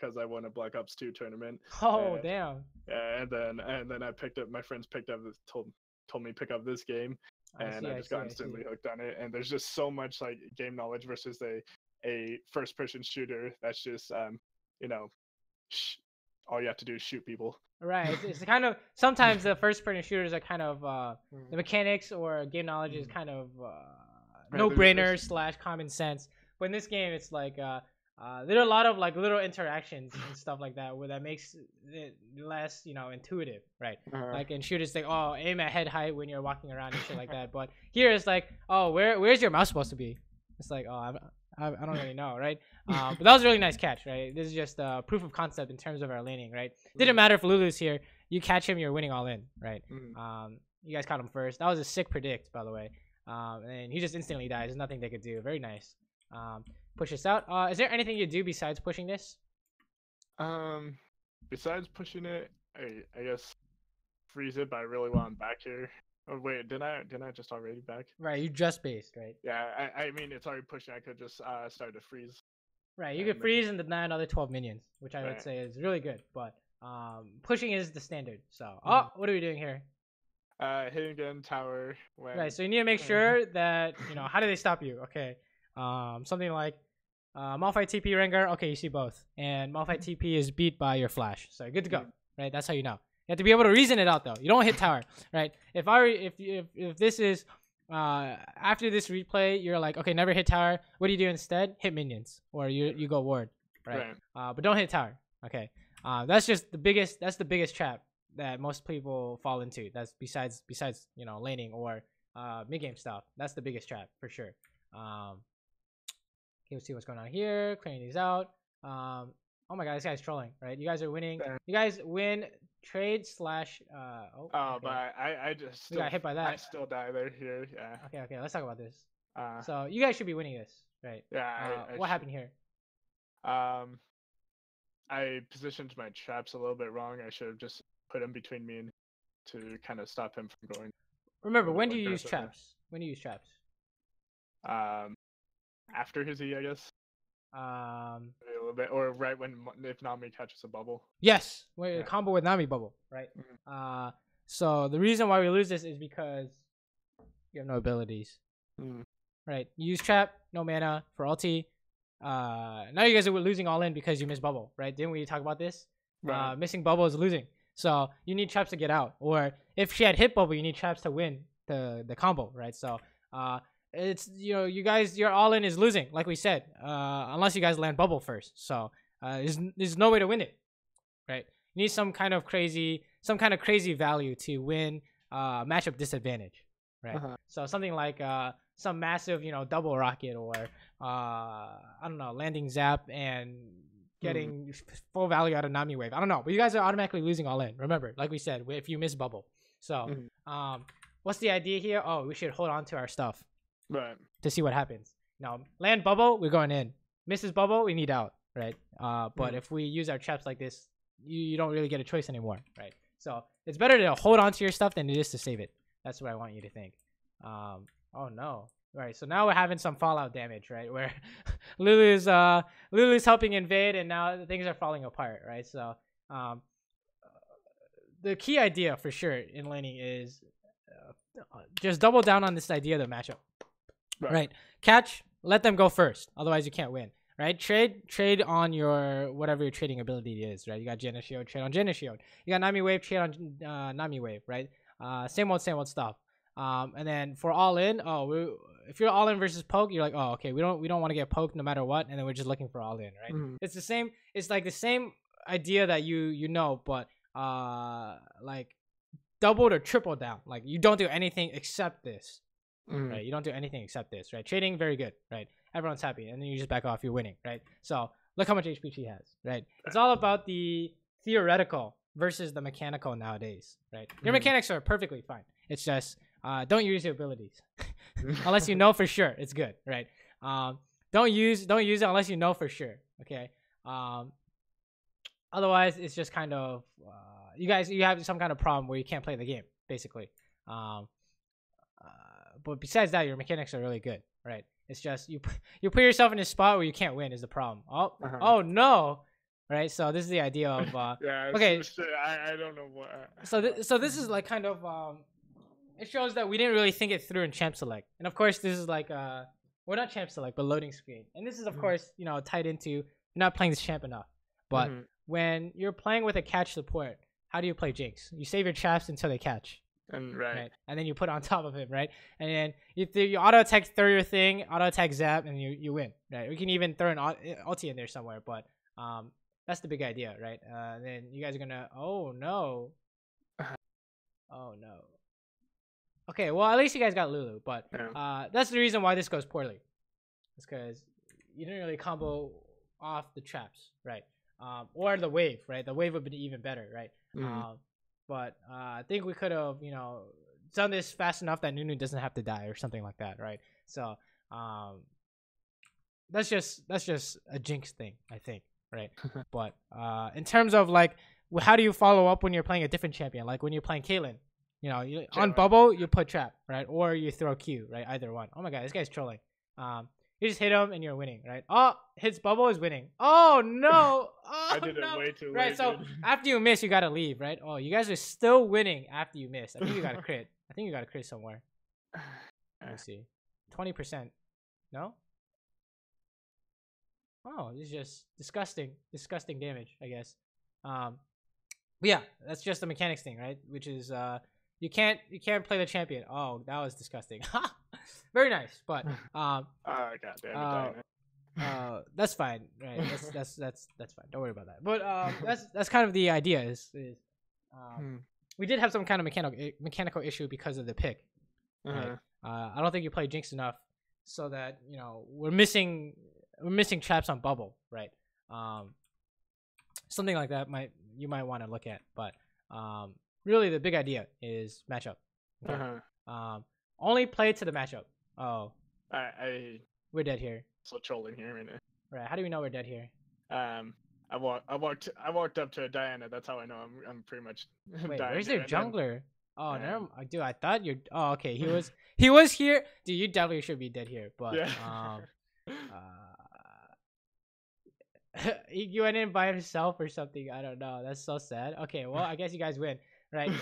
because I won a Black Ops 2 tournament. Oh, damn. And then my friends picked up told me pick up this game. And I just got instantly hooked on it. And there's just so much like game knowledge versus a first person shooter that's just all you have to do is shoot people. Right. It's kind of sometimes the first person shooters are kind of the mechanics or game knowledge is kind of no brainer / common sense. But in this game, it's like there are a lot of like little interactions and stuff like that where that makes it less intuitive, right? Like in shooters, like aim at head height when you're walking around and shit like that. But here it's like where's your mouse supposed to be? It's like I don't really know, right? But that was a really nice catch, right? This is just proof of concept in terms of our laning, right? Didn't matter if Lulu's here. You catch him, you're winning all in, right? You guys caught him first. That was a sick predict, by the way. And he just instantly dies. There's nothing they could do. Very nice. Push this out. Is there anything you do besides pushing this? Besides pushing it, I guess freeze it, but I really want him back here. Oh wait, didn't I just already back? Right, you just based, right? Yeah, I mean it's already pushing. I could just start to freeze. Right, you could freeze and deny another 12 minions, which I would say is really good. But pushing is the standard. So what are we doing here? Hitting again tower. Right, so you need to make sure that how do they stop you? Okay, something like Malphite TP Rengar. Okay, you see both, and Malphite TP is beat by your flash, so you're good to go. Right, that's how you know. You have to be able to reason it out though. You don't hit tower, right? If this is after this replay, you're like, okay, never hit tower. What do you do instead? Hit minions, or you go ward, right? But don't hit tower. Okay, that's just the biggest. That's the biggest trap that most people fall into. That's besides laning or mid game stuff. That's the biggest trap for sure. Okay, let's see what's going on here. Clearing these out. Oh my god, this guy's trolling, right? You guys are winning. You guys win trade / but I just got hit by that. I still die there here. Yeah. Okay, let's talk about this. So you guys should be winning this, right? Yeah. What happened here? I positioned my traps a little bit wrong. I should have just put him between me and to kind of stop him from going. Remember, when do you use traps? When do you use traps? After his E, I guess. A little bit, or right if Nami catches a bubble. Yes, combo with Nami bubble, right? So the reason why we lose this is because you have no abilities, right? You use trap, no mana for ulti. Now you guys are losing all in because you missed bubble, right? Didn't we talk about this? Right. Missing bubble is losing, so you need traps to get out. Or if she had hit bubble, you need traps to win the combo, right? So it's you guys, your all in is losing, like we said, unless you guys land bubble first. So there's no way to win it, right? You need some kind of crazy value to win matchup disadvantage. right? So something like some massive, double rocket, or I don't know, landing zap and getting full value out of Nami wave. I don't know, but you guys are automatically losing all in. Remember, like we said, if you miss bubble. So what's the idea here? Oh, we should hold on to our stuff, right, to see what happens. Now, land bubble, we're going in. Misses bubble, we need out, right? But if we use our traps like this, you don't really get a choice anymore, right? So it's better to hold on to your stuff than it is to save it. That's what I want you to think. Oh no. Right, so now we're having some fallout damage, right? Where Lulu's helping invade, and now things are falling apart, right? So the key idea for sure in laning is just double down on this idea of the matchup. Right. Catch, let them go first. Otherwise, you can't win. Right? Trade on your whatever your trading ability is. Right? You got Geneshield, trade on Geneshield. You got Nami Wave, trade on Nami Wave. Right? Same old stuff. And then for all in, if you're all in versus poke, you're like, oh, okay, we don't want to get poked no matter what, and then we're just looking for all in. Right? It's the same. It's like the same idea that you know, but like doubled or triple down. Like you don't do anything except this. Right, you don't do anything except this, right? Trading, very good, right? Everyone's happy, and then you just back off, you're winning, right? So look how much HP she has, right? It's all about the theoretical versus the mechanical nowadays, right? Your mechanics are perfectly fine. It's just don't use your abilities unless you know for sure it's good, right? Don't use it unless you know for sure, okay? Otherwise, it's just kind of you have some kind of problem where you can't play the game, basically. But besides that, your mechanics are really good, right? It's just you put yourself in a spot where you can't win is the problem. Oh no, right? So this is the idea of yeah. Okay, I don't know what. So this is like kind of it shows that we didn't really think it through in champ select, and of course this is like well, not champ select, but loading screen, and this is of course tied into you're not playing this champ enough, but when you're playing with a catch support, how do you play Jinx? You save your traps until they catch. Right, and then you put on top of him, right, and then you auto attack, throw your thing, auto attack zap, and you win, right? We can even throw an ulti in there somewhere, but that's the big idea, right? Then you guys are gonna oh no, okay, well at least you guys got Lulu, but that's the reason why this goes poorly. It's because you didn't really combo off the traps, right? Or the wave, right? The wave would be even better, right? But I think we could have, done this fast enough that Nunu doesn't have to die or something like that, right? So that's just a Jinx thing, I think, right? But in terms of like, how do you follow up when you're playing a different champion? Like when you're playing Caitlyn, on bubble you put trap, right? Or you throw Q, right? Either one. Oh my god, this guy's trolling. You just hit him and you're winning, right? Oh, hits bubble is winning. Oh no! Oh, I did it way too late. Right, so after you miss, you gotta leave, right? Oh, you guys are still winning after you miss. I think you got a crit. I think you got a crit somewhere. Let me see. 20%. No? Oh, this is just disgusting damage, I guess. But yeah, that's just the mechanics thing, right? Which is you can't play the champion. Oh, that was disgusting. Very nice, but god damn it. that's fine, right? That's fine. Don't worry about that. But that's kind of the idea is we did have some kind of mechanical issue because of the pick. Right? I don't think you play Jinx enough, so that we're missing traps on bubble, right? Something like that you might want to look at, but really the big idea is matchup. Okay? Only play to the matchup. Oh, we're dead here. So trolling here right now. Right? How do we know we're dead here? I walked up to Diana. That's how I know I'm pretty much. Wait, where's their jungler? Oh, never. Dude, I thought you're. Oh, okay. He was here. Dude, you definitely should be dead here. But he went in by himself or something. I don't know. That's so sad. Okay, well, I guess you guys win, right?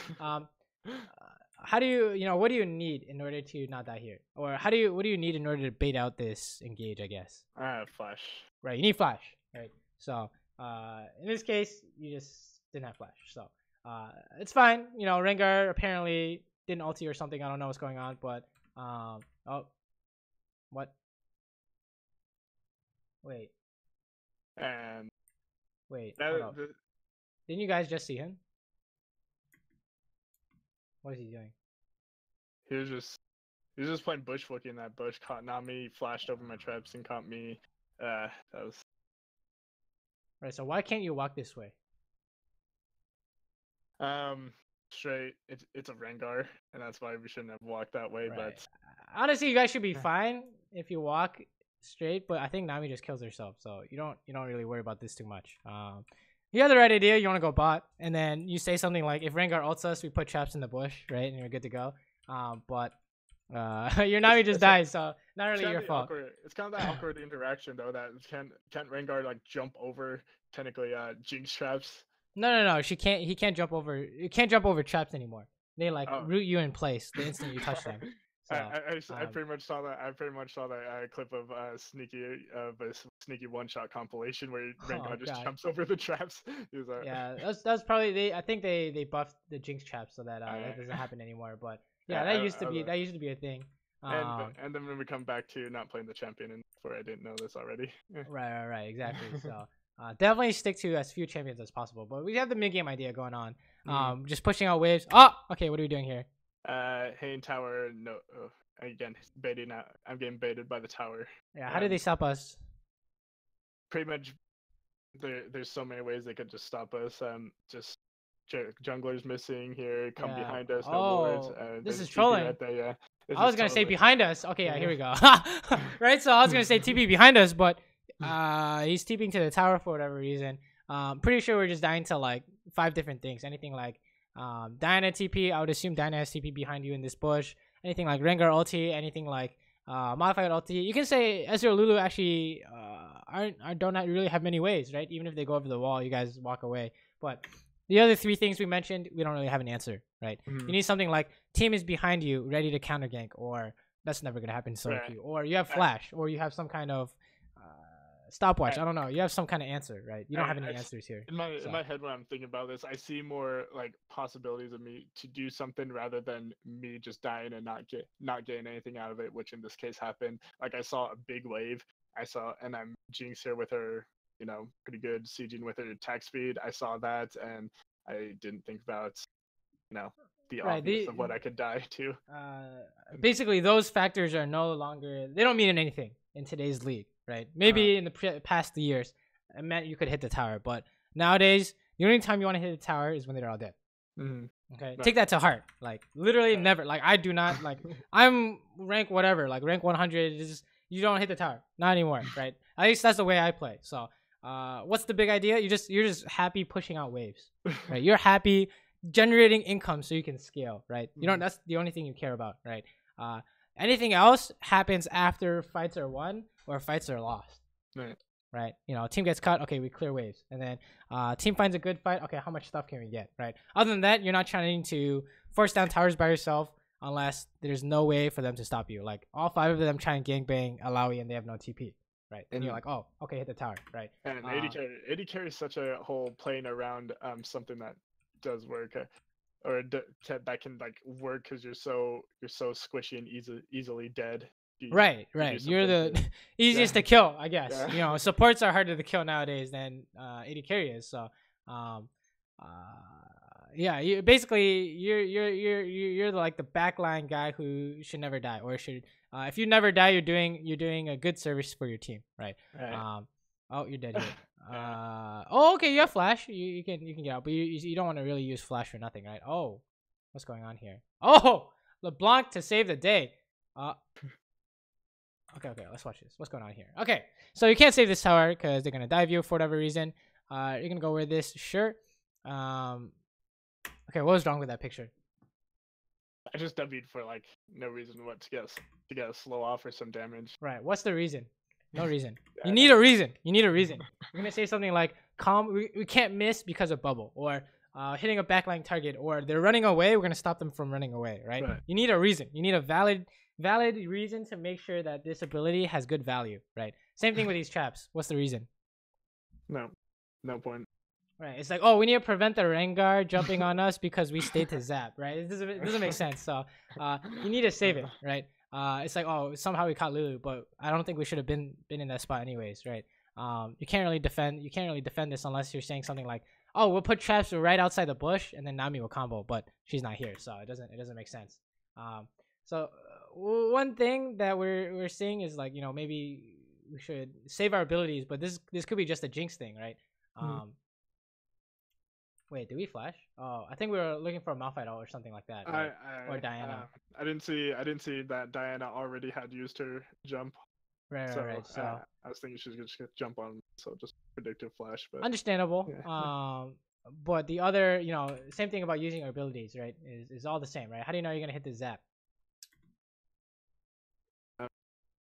How do you, what do you need in order to not die here? Or what do you need in order to bait out this engage, I guess? Flash. Right, you need flash, right? So, in this case, you just didn't have flash. So, it's fine. Rengar apparently didn't ulti or something. I don't know what's going on, but, oh, what? Wait. Wait, didn't you guys just see him? What is he doing? He was just He was just playing bush flicking that bush, caught Nami, flashed over my traps and caught me. That was Right. So why can't you walk this way? straight. It's a Rengar, and that's why we shouldn't have walked that way. Right. But honestly, you guys should be fine if you walk straight. But I think Nami just kills herself, so you don't really worry about this too much. You have the right idea. You want to go bot, and then you say something like, "If Rengar ults us, we put traps in the bush, right, and you're good to go." But your Nami just dies, so not really your fault. It's kind of that awkward interaction though. That can't Rengar like jump over technically Jinx traps? No. She can't. He can't jump over. You can't jump over traps anymore. They like root you in place the instant you touch them. So, I pretty much saw that. I pretty much saw that clip of a sneaky one-shot compilation where Rengar just jumps over the traps. Yeah, that's probably I think they buffed the Jinx traps so that that doesn't happen anymore. But yeah, that used to be a thing. And then when we come back to not playing the champion, and before I didn't know this already. Right, exactly. So definitely stick to as few champions as possible. But we have the mid game idea going on. Just pushing out waves. Oh, okay. What are we doing here? Hayne tower. No, again baiting out. I'm getting baited by the tower. Yeah. How did they stop us? Pretty much. There's so many ways they could just stop us. Just junglers missing here. Come behind us. No wards. This is trolling. Right there, yeah. I was gonna say behind us. Okay, yeah, here we go. Right, so I was gonna say TP behind us, but he's TPing to the tower for whatever reason. Pretty sure we're just dying to like 5 different things. Anything like Diana TP, I would assume Diana has TP behind you in this bush. Anything like Rengar ulti, anything like modified ulti. You can say Ezreal Lulu actually don't really have many ways, right? Even if they go over the wall, you guys walk away. But the other 3 things we mentioned, we don't really have an answer, right? You need something like team is behind you, ready to counter gank, or that's never gonna happen solo queue, or you have flash, or you have some kind of stopwatch. I don't know. You have some kind of answer, right? You don't have any answers here. In my head, when I'm thinking about this, I see more like possibilities of me to do something rather than me just dying and not getting anything out of it, which in this case happened. Like I saw a big wave. And I'm Jinx here with her, pretty good sieging with her attack speed. I saw that, and I didn't think about, the obvious of what I could die to. Basically, those factors are no longer. They don't mean anything in today's league. Right? Maybe in the past years, it meant you could hit the tower, but nowadays, the only time you want to hit the tower is when they're all dead. Okay, take that to heart. Like literally, never. Like I do not like. I'm rank whatever, like rank 100. Is you don't hit the tower, not anymore, right? At least that's the way I play. So, what's the big idea? You're just happy pushing out waves, right? You're happy generating income so you can scale, right? You know that's the only thing you care about, right? Anything else happens after fights are won or fights are lost. Right. Team gets cut. Okay, we clear waves. And then team finds a good fight. Okay, how much stuff can we get? Right. Other than that, you're not trying to force down towers by yourself unless there's no way for them to stop you. Like all 5 of them try and gangbang Alawi and they have no TP. Right. And you're like, oh, okay, hit the tower. Right. And AD carry is such a whole playing around something that does work. That can like work because you're so squishy and easily dead. Right. You're the easiest to kill, I guess. Yeah. Supports are harder to kill nowadays than AD carry is. So, yeah. Basically, you're like the backline guy who should never die, or should if you never die, you're doing a good service for your team, right? Oh, you're dead here. Oh, okay, you have flash. You can get out, but you don't want to really use flash for nothing, right? Oh, what's going on here? Oh, LeBlanc to save the day. Okay, let's watch this. What's going on here? Okay, so you can't save this tower because they're gonna dive you for whatever reason. You're gonna go with this, sure. Okay, what was wrong with that picture? I just W'd for like no reason to get a slow off or some damage. Right. What's the reason? No reason. You need a reason. You're gonna say something like, we can't miss because of bubble, or hitting a backline target, or they're running away. We're gonna stop them from running away. Right? You need a reason. You need a valid reason to make sure that this ability has good value. Right? Same thing with these traps. What's the reason? No point. Right. It's like, oh, we need to prevent the Rengar jumping on us because we stayed to zap. Right? It doesn't make sense. So you need to save it. Right? It's like, oh, somehow we caught Lulu, but I don't think we should have been in that spot anyways, right? You can't really defend this unless you're saying something like, oh, we'll put traps right outside the bush and then Nami will combo, but she's not here, so it doesn't make sense. So one thing that we're seeing is like, maybe we should save our abilities, but this could be just a Jinx thing, right? Wait, did we flash? Oh, I think we were looking for a Malphite or something like that, right? Or Diana. I didn't see that Diana already had used her jump. Right. So I was thinking she was just gonna jump on, so just predictive flash. But understandable. yeah. But the other, same thing about using our abilities, right? Is all the same, right? How do you know you're gonna hit the zap?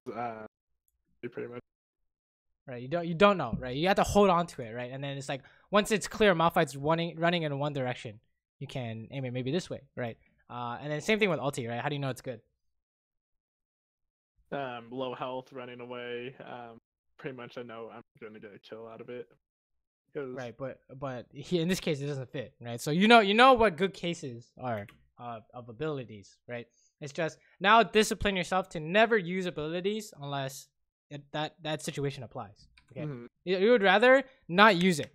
Pretty much. Right, you don't know, right? You have to hold on to it, right? And then it's like once it's clear, Malphite's running in one direction, you can aim it maybe this way, right? And then same thing with ulti, right? How do you know it's good? Low health, running away. Pretty much I know I'm gonna get a kill out of it. Right, but in this case it doesn't fit, right? So you know what good cases are of abilities, right? It's just now discipline yourself to never use abilities unless that situation applies. Okay, you would rather not use it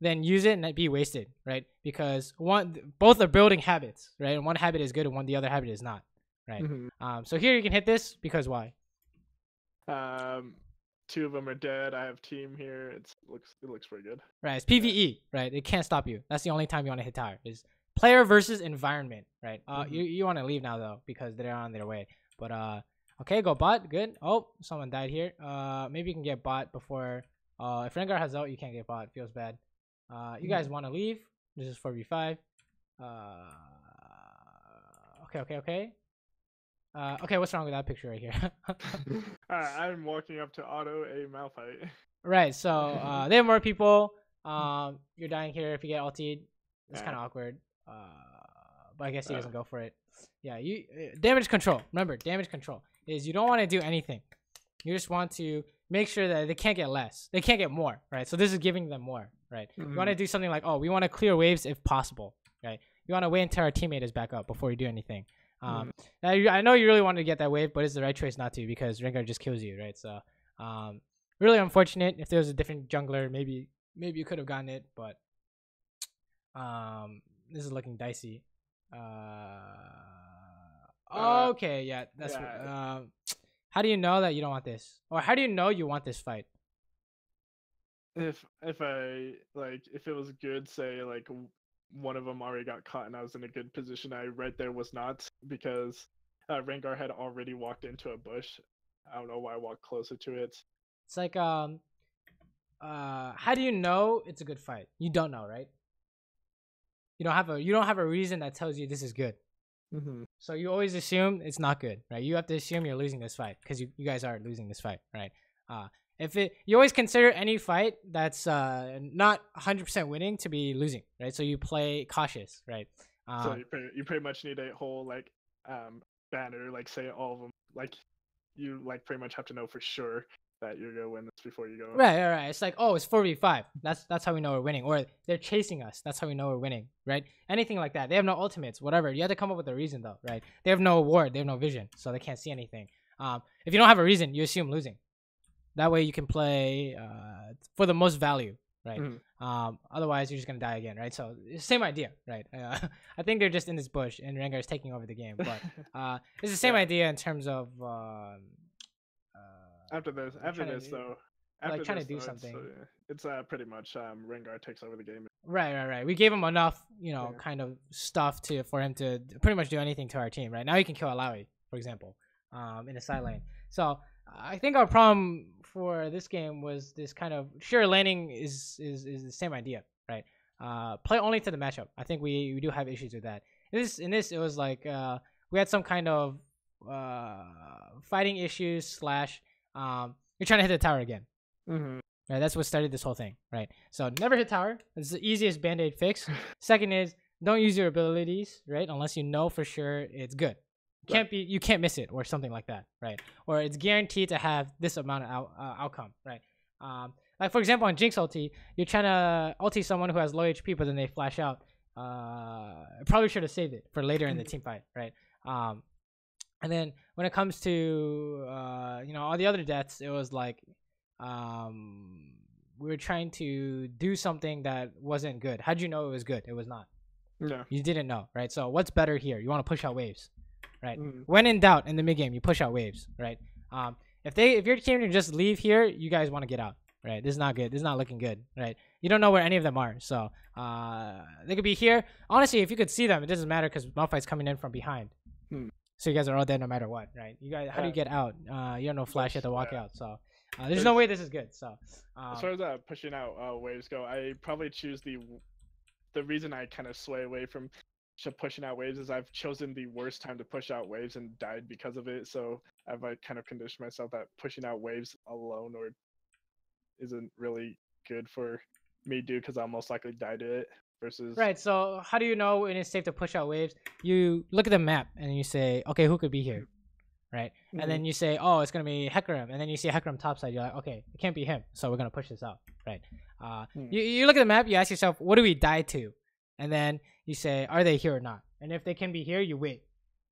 than use it and be wasted, right? Because both are building habits, right? And one habit is good and the other habit is not, right? So here you can hit this because why? Two of them are dead. I have team here. It looks pretty good. Right, it's PvE, right? It can't stop you. That's the only time you want to hit tower. Is player versus environment, right? You want to leave now though because they're on their way. But okay, go bot. Good. Oh, someone died here. Maybe you can get bot before. If Rengar has out, you can't get bot. Feels bad. You guys want to leave? This is 4v5. Okay. Okay, what's wrong with that picture right here? I'm walking up to auto a Malphite. Right, so they have more people. You're dying here if you get ultied. It's kind of awkward. But I guess he doesn't go for it. Yeah, you damage control. Remember, damage control is you don't want to do anything. You just want to make sure that they can't get less. They can't get more, right? So this is giving them more, right? You want to do something like, we want to clear waves if possible, right? You want to wait until our teammate is back up before you do anything. Now I know you really wanted to get that wave, but it's the right choice not to because Rengar just kills you, right? So really unfortunate. If there was a different jungler, maybe you could have gotten it, but this is looking dicey. Okay, yeah, that's how do you know that you don't want this, or how do you know you want this fight? If it was good, say like one of them already got caught and I was in a good position, I right there was not, because Rengar had already walked into a bush. I don't know why I walked closer to it. It's like how do you know it's a good fight? You don't know, right? You don't have a reason that tells you this is good. So you always assume it's not good, right? You have to assume you're losing this fight because you guys are losing this fight, right? You always consider any fight that's not 100% winning to be losing, right? So you play cautious, right? So you pretty much need a whole banner, like say all of them, like you pretty much have to know for sure that you're gonna win this before you go. Right. It's like, it's 4v5. That's how we know we're winning. Or they're chasing us. That's how we know we're winning, right? Anything like that. They have no ultimates, whatever. You have to come up with a reason though, right? They have no ward. They have no vision, so they can't see anything. If you don't have a reason, you assume losing. That way you can play for the most value, right? Otherwise, you're just gonna die again, right? So same idea, right? I think they're just in this bush, and Rengar is taking over the game. But it's the same idea in terms of after this, though. Like trying to do something. It's pretty much Rengar takes over the game. Right. We gave him enough, kind of stuff for him to pretty much do anything to our team. Right now, he can kill Alawi, for example, in a side lane. So I think our problem for this game was this kind of laning is the same idea, right? Play only to the matchup. I think we do have issues with that. In this, it was like we had some kind of fighting issues / you're trying to hit the tower again. Right, that's what started this whole thing, right? So never hit tower. It's the easiest band-aid fix. Second is don't use your abilities, right? Unless you know for sure it's good. You can't miss it or something like that, right? Or it's guaranteed to have this amount of outcome, right? Like for example, on Jinx ulti, you're trying to ulti someone who has low HP, but then they flash out. Probably should have saved it for later in the team fight, right? And then when it comes to all the other deaths, it was like we were trying to do something that wasn't good. How'd you know it was good? It was not. No. You didn't know, right? So what's better here? You want to push out waves. right? When in doubt in the mid game, you push out waves, right? If your team can just leave here, you guys want to get out, right? This is not good. This is not looking good, right? You don't know where any of them are, so they could be here. Honestly, if you could see them, it doesn't matter because Malphite's coming in from behind. So you guys are all dead no matter what, right? You guys, how do you get out? You have no flash, you have to walk out. So there's no way this is good. So as far as pushing out waves go, I probably choose the reason I kind of sway away from pushing out waves is I've chosen the worst time to push out waves and died because of it. So I've kind of conditioned myself that pushing out waves alone or isn't really good for me because I'll most likely die to it. Versus right. So how do you know when it's safe to push out waves? You look at the map and you say, okay, who could be here, right? And then you say, oh, it's gonna be Hecarim, and then you see Hecarim topside. You're like, okay, it can't be him, so we're gonna push this out, right? You look at the map, you ask yourself, what do we die to? And then you say, are they here or not? And if they can be here, you wait,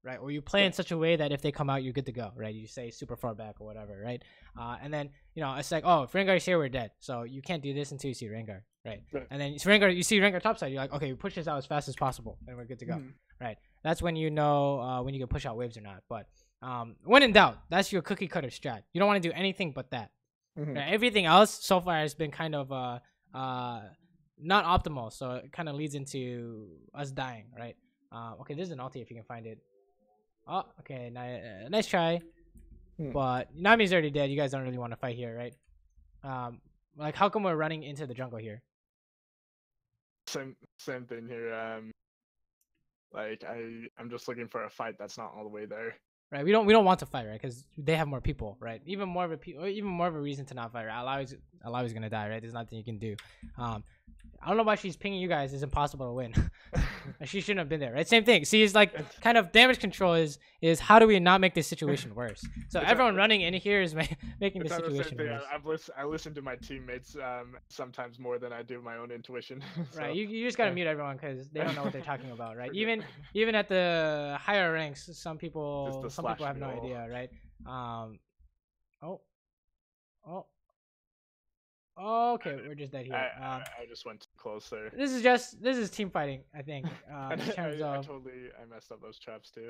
right? Or you play in such a way that if they come out, you're good to go, right? You say super far back or whatever, right? And then, it's like, oh, if Rengar is here, we're dead. So you can't do this until you see Rengar, right? And then you see Rengar topside, you're like, okay, we push this out as fast as possible, and we're good to go, right? That's when you know when you can push out waves or not. But when in doubt, that's your cookie cutter strat. You don't want to do anything but that. Right? Everything else so far has been kind of not optimal, so it kind of leads into us dying, right? Okay, this is an ulti if you can find it. Oh, okay, nice try. But Nami's already dead. You guys don't really want to fight here, right? Like, how come we're running into the jungle here? Same thing here. Like I'm just looking for a fight that's not all the way there. Right, we don't want to fight, right? Because they have more people, right? Even more of a reason to not fight. Right? Alawi's gonna die, right? There's nothing you can do. I don't know why she's pinging you guys. It's impossible to win. She shouldn't have been there, right? Same thing. See, it's like kind of damage control is how do we not make this situation worse? So everyone running in here is making the situation worse. I listen to my teammates sometimes more than I do my own intuition. So. Right. You just gotta mute everyone because they don't know what they're talking about, right? Even at the higher ranks, some people have no idea, right? Okay, we're just dead here. I just went too close there. This is team fighting, I think. I messed up those traps too.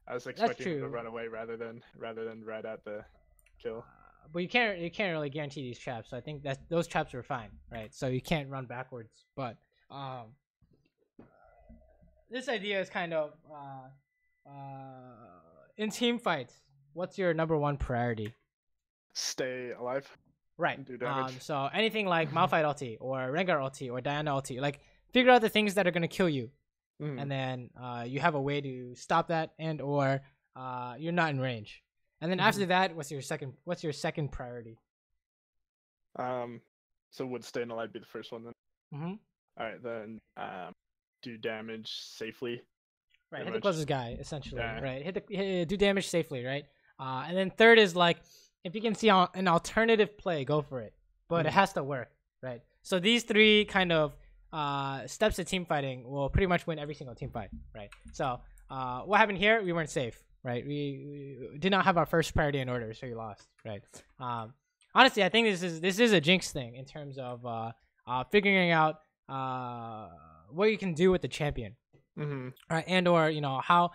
I was expecting him to run away rather than right at the kill. But you can't really guarantee these traps. So I think that those traps were fine, right? So you can't run backwards. But this idea is kind of in team fights. What's your #1 priority? Stay alive. Right. So anything like Malphite ulti or Rengar ulti or Diana ulti, like figure out the things that are gonna kill you, and then you have a way to stop that, and or you're not in range. And then after that, what's your second priority? So would staying alive be the first one then? All right, then do damage safely. Right, hit the closest guy essentially. Yeah. Right, do damage safely. Right, and then third is like. If you can see an alternative play, go for it. But it has to work, right? So these three kind of steps to team fighting will pretty much win every single team fight, right? So what happened here? We weren't safe, right? We did not have our first priority in order, so we lost, right? Honestly, I think this is a Jinx thing in terms of figuring out what you can do with the champion, right? And or how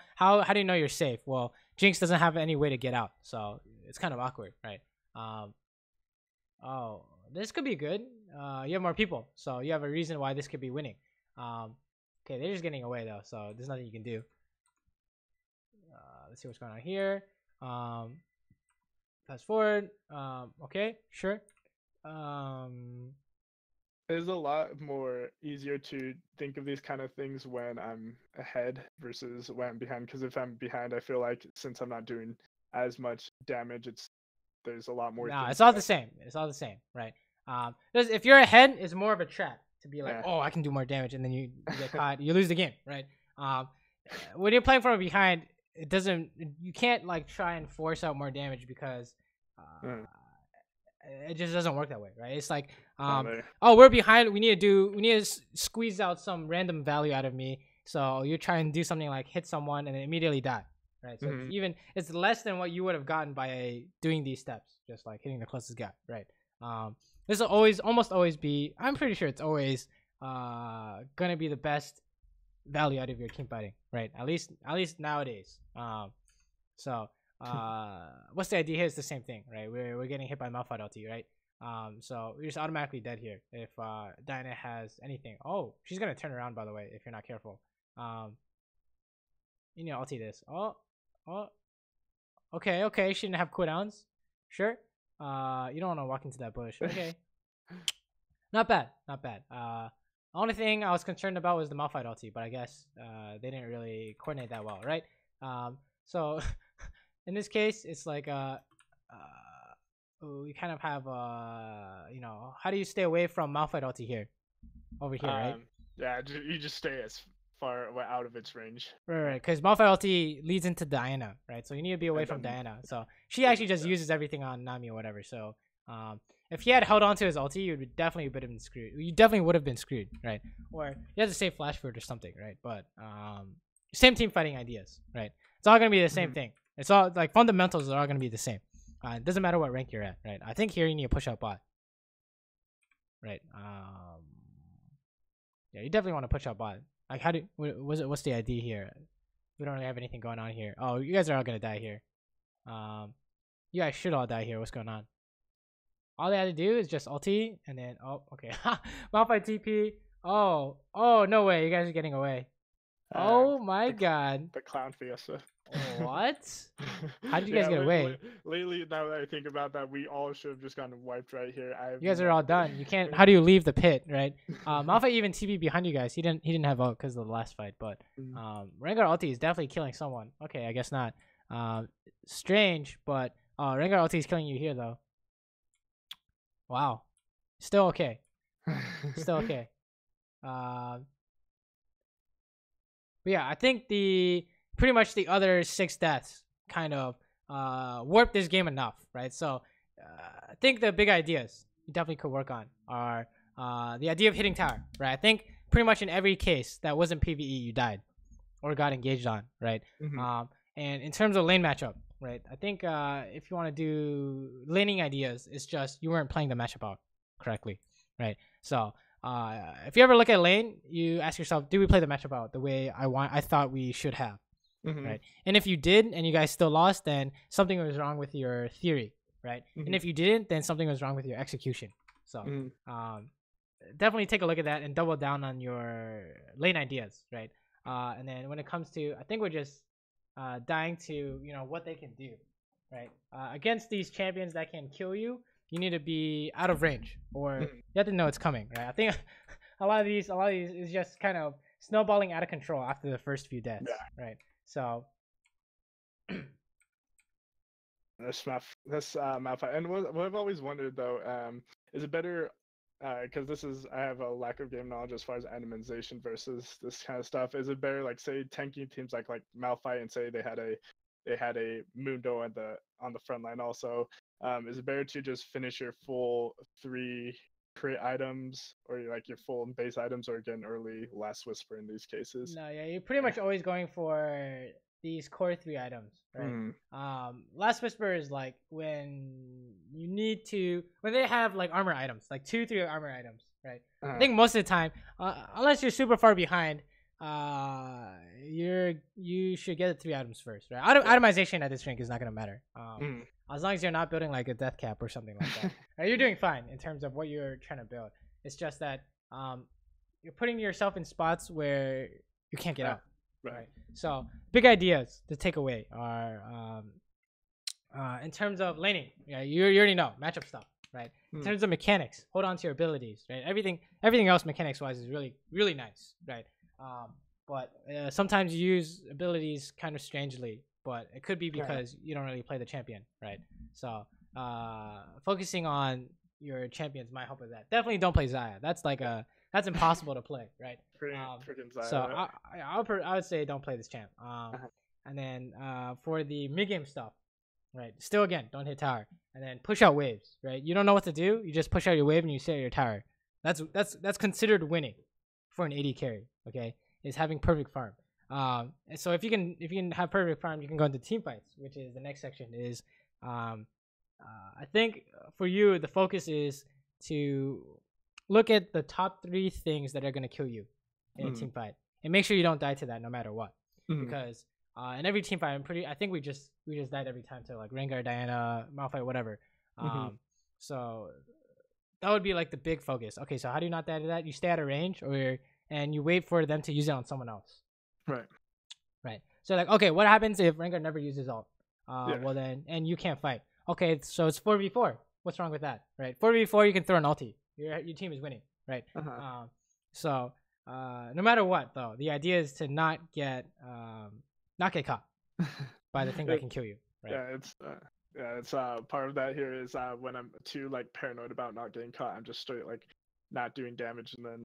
do you know you're safe? Well, Jinx doesn't have any way to get out, so it's kind of awkward, right? Oh, this could be good. You have more people, so you have a reason why this could be winning. Okay, they're just getting away though, so there's nothing you can do. Let's see what's going on here. Fast forward. Okay, sure. It's a lot more easier to think of these kind of things when I'm ahead versus when I'm behind. Because if I'm behind, I feel like since I'm not doing as much damage, there's a lot more. No, it's all the same. It's all the same, right? If you're ahead, it's more of a trap to be like, oh, I can do more damage, and then you get caught, you lose the game, right? When you're playing from behind, you can't like try and force out more damage because it just doesn't work that way, right? It's like, oh, we're behind. We need to squeeze out some random value out of me. So you try and do something like hit someone and then immediately die. Right, so it's less than what you would have gotten by doing these steps, just like hitting the closest guy, right? This will almost always be. I'm pretty sure it's always gonna be the best value out of your team fighting, right? At least nowadays. So what's the idea here is the same thing, right? We're getting hit by Malphite ulti, right? So you're just automatically dead here if Diana has anything. Oh, she's gonna turn around, by the way, if you're not careful. You know, ulti this. Oh, okay. She didn't have cooldowns. Sure. You don't want to walk into that bush. Okay. Not bad. Only thing I was concerned about was the Malphite ulti, but I guess they didn't really coordinate that well, right? So in this case, it's like we kind of have you know, how do you stay away from Malphite ulti here, over here, right? Yeah, you just stay as far out of its range. Right, because Malphite ulti leads into Diana, right? So you need to be away from Diana. So she actually just uses everything on Nami or whatever. So if he had held on to his ulti, you would definitely would have been screwed. You definitely would have been screwed, right? Or you have to save flash food or something, right? But same team fighting ideas, right? It's all gonna be the same thing. It's all like fundamentals are all gonna be the same. It doesn't matter what rank you're at, right? I think here you need to push out bot, right? Yeah, you definitely want to push out bot. Like, how do what's the idea here? We don't really have anything going on here. Oh, you guys are all gonna die here. You guys should all die here. What's going on? All they had to do is just ulti and then okay. Malphite TP. Oh no way, you guys are getting away. Oh my god. The clown fiesta. What? How did you guys get away? Lately, now that I think about that, we all should have just gotten wiped right here. You guys are all done. You can't. How do you leave the pit, right? Malphite even TP behind you guys. He didn't have ult because of the last fight, but Rengar ulti is definitely killing someone. Okay, I guess not. Strange, but Rengar ulti is killing you here though. Wow, still okay. Still okay. But yeah, I think pretty much the other 6 deaths kind of warped this game enough, right? So I think the big ideas you definitely could work on are the idea of hitting tower, right? I think pretty much in every case that wasn't PvE, you died or got engaged on, right? And in terms of lane matchup, right? I think if you want to do laning ideas, it's just you weren't playing the matchup out correctly, right? So if you ever look at lane, you ask yourself, did we play the matchup out the way I thought we should have? Right? And if you did and you guys still lost, then something was wrong with your theory, right? And if you didn't, then something was wrong with your execution. So definitely take a look at that and double down on your lane ideas, right? And then when it comes to, I think we're just dying to, you know, what they can do, right? Against these champions that can kill you, you need to be out of range, or you have to know it's coming, right? I think a lot of these is just kind of snowballing out of control after the first few deaths, right? So that's Malphite. And what I've always wondered though, is it better? Because I have a lack of game knowledge as far as itemization versus this kind of stuff. Is it better, like, say tanking teams like Malphite, and say they had a Mundo on the front line also? Is it better to just finish your full 3 crit items, or like your full base items, or get an early Last Whisper in these cases? No, yeah, you're pretty much always going for these core 3 items, right? Last Whisper is like when you need to, when they have like armor items, like 2-3 armor items, right? I think most of the time, unless you're super far behind, you should get the 3 items first, right? Itemization at this rank is not gonna matter. As long as you're not building like a death cap or something like that, right? You're doing fine in terms of what you're trying to build. It's just that you're putting yourself in spots where you can't get out, right? So big ideas to take away are in terms of laning, yeah, you already know matchup stuff, right? In terms of mechanics, hold on to your abilities, right? Everything else mechanics wise is really nice, right? But sometimes you use abilities kind of strangely, but it could be because you don't really play the champion, right? So focusing on your champions might help with that. Definitely don't play Xayah. That's impossible to play, right? Freaking Xayah. So I would say don't play this champ. And then for the mid game stuff, right? Still again, don't hit tower, and then push out waves, right? You don't know what to do, you just push out your wave and you set your tower. That's considered winning for an AD carry. Okay, is having perfect farm. And so if you can have perfect farm, you can go into teamfights, which is the next section. Is I think for you the focus is to look at the top 3 things that are going to kill you in a team fight, and make sure you don't die to that no matter what. Because in every team fight, I think we just died every time to like Rengar, Diana, Malphite, whatever. So that would be like the big focus. Okay, so how do you not die to that? You stay out of range, and you wait for them to use it on someone else. Right. So like, okay, what happens if Rengar never uses ult? Well then, and you can't fight. Okay, so it's 4v4. What's wrong with that? Right. 4v4, you can throw an ulti. Your team is winning. Right. So no matter what though, the idea is to not get caught by the thing that can kill you. Right. It's part of that here is when I'm too like paranoid about not getting caught, I'm just straight like not doing damage, and then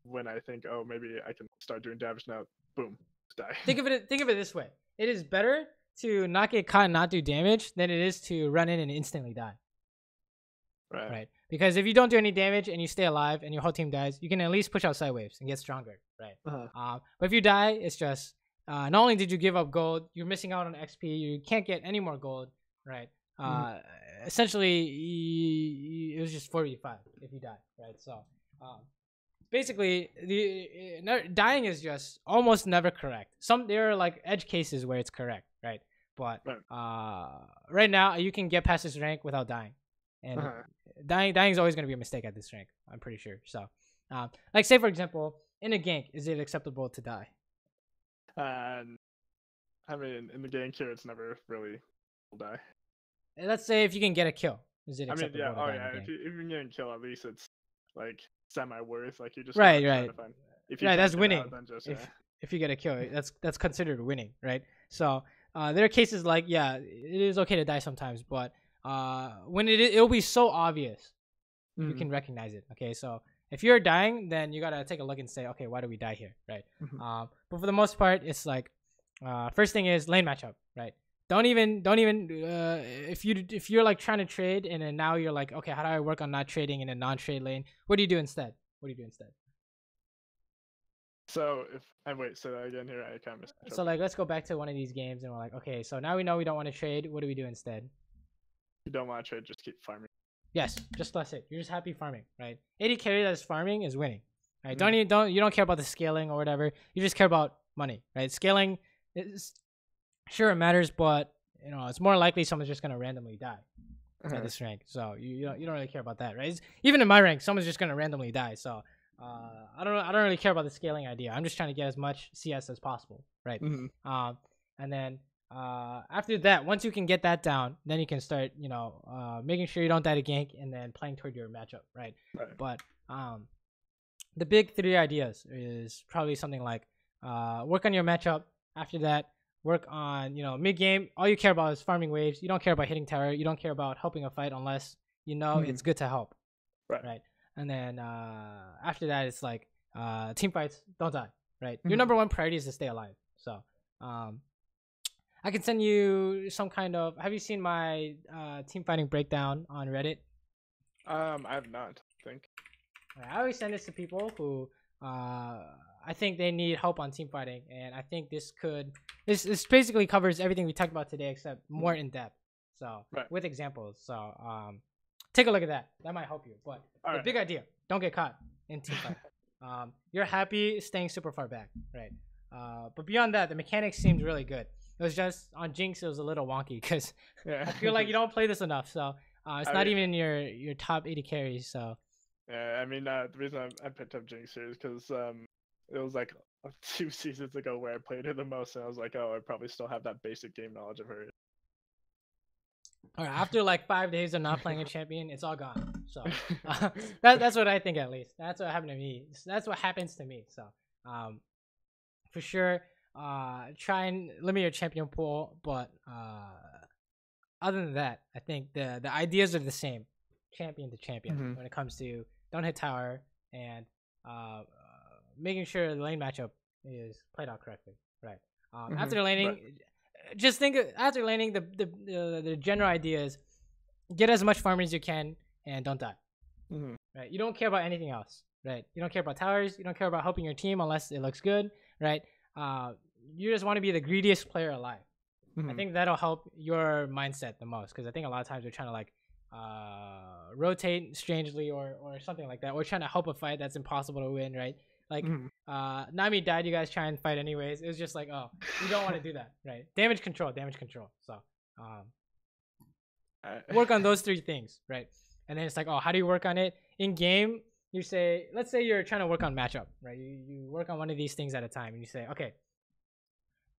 when I think, oh, maybe I can start doing damage now, boom, die. Think of it this way: it is better to not get caught and not do damage than it is to run in and instantly die. Right. Because if you don't do any damage and you stay alive and your whole team dies, you can at least push out side waves and get stronger. Right. But if you die, it's just not only did you give up gold, you're missing out on XP. You can't get any more gold. Right. Essentially, it was just 4v5 if you die. Right. So basically, dying is just almost never correct. There are like edge cases where it's correct. Right. But right now, you can get past this rank without dying. And dying is always going to be a mistake at this rank, I'm pretty sure. So, like say for example, in a gank, is it acceptable to die? I mean, in the gank here, it's never really die. And let's say if you can get a kill, is it acceptable? I mean, to die if you can get a kill, at least it's like semi-worth. Like you just right. If you that's winning. Out, then just, if you get a kill, that's considered winning, right? So there are cases like it is okay to die sometimes, but when it'll be so obvious, you can recognize it. Okay, so if you're dying, then you gotta take a look and say, okay, why do we die here, right? But for the most part, it's like first thing is lane matchup, right? Don't even if you're like trying to trade and then now you're like, okay, how do I work on not trading in a non-trade lane? What do you do instead? So say that again here. I kind of missed. So like, let's go back to one of these games and we're like, okay, so now we know we don't want to trade. What do we do instead? You don't want to trade, just keep farming. Yes, just that's it. You're just happy farming, right? AD carry that is farming is winning, right? You don't care about the scaling or whatever. You just care about money, right? Scaling is sure it matters, but it's more likely someone's just gonna randomly die at this rank. So you don't really care about that, right? Even in my rank, someone's just gonna randomly die. So I don't really care about the scaling idea. I'm just trying to get as much CS as possible, right? And then after that, once you can get that down, then you can start, making sure you don't die to gank and then playing toward your matchup, right? But the big three ideas is probably something like work on your matchup. After that, work on, mid game. All you care about is farming waves. You don't care about hitting tower. You don't care about helping a fight unless it's good to help, right? And then after that, it's like team fights. Don't die, right? Your number one priority is to stay alive. So I can send you some kind of. Have you seen my team fighting breakdown on Reddit? I have not. I think. I always send this to people who I think they need help on team fighting, and I think this basically covers everything we talked about today except more in depth. So with examples. So take a look at that. That might help you. But the big idea: don't get caught in team fight. You're happy staying super far back, right? But beyond that, the mechanics seemed really good. It was just on Jinx, it was a little wonky because I feel like you don't play this enough. So it's not even in your top 80 carries. So yeah, I mean the reason I picked up Jinx here is because it was like 2 seasons ago where I played her the most, and I was like, oh, I probably still have that basic game knowledge of her. All right, after like 5 days of not playing a champion, it's all gone. So that's what I think, at least. That's what happened to me. That's what happens to me. So for sure, try and limit your champion pool. But other than that, I think the ideas are the same, champion to champion, when it comes to don't hit tower and making sure the lane matchup is played out correctly. Right. After laning. Just think after laning, the general idea is get as much farm as you can and don't die. Right? You don't care about anything else. Right? You don't care about towers. You don't care about helping your team unless it looks good. Right? You just want to be the greediest player alive. I think that'll help your mindset the most, because I think a lot of times you're trying to like rotate strangely or something like that. We're trying to help a fight that's impossible to win. Right? Like Nami died, you guys try and fight anyways. It was just like, oh, you don't want to do that, right? Damage control. So work on those 3 things, right? And then it's like, oh, how do you work on it in game? You say, let's say you're trying to work on matchup, right? You work on one of these things at a time, and you say, okay,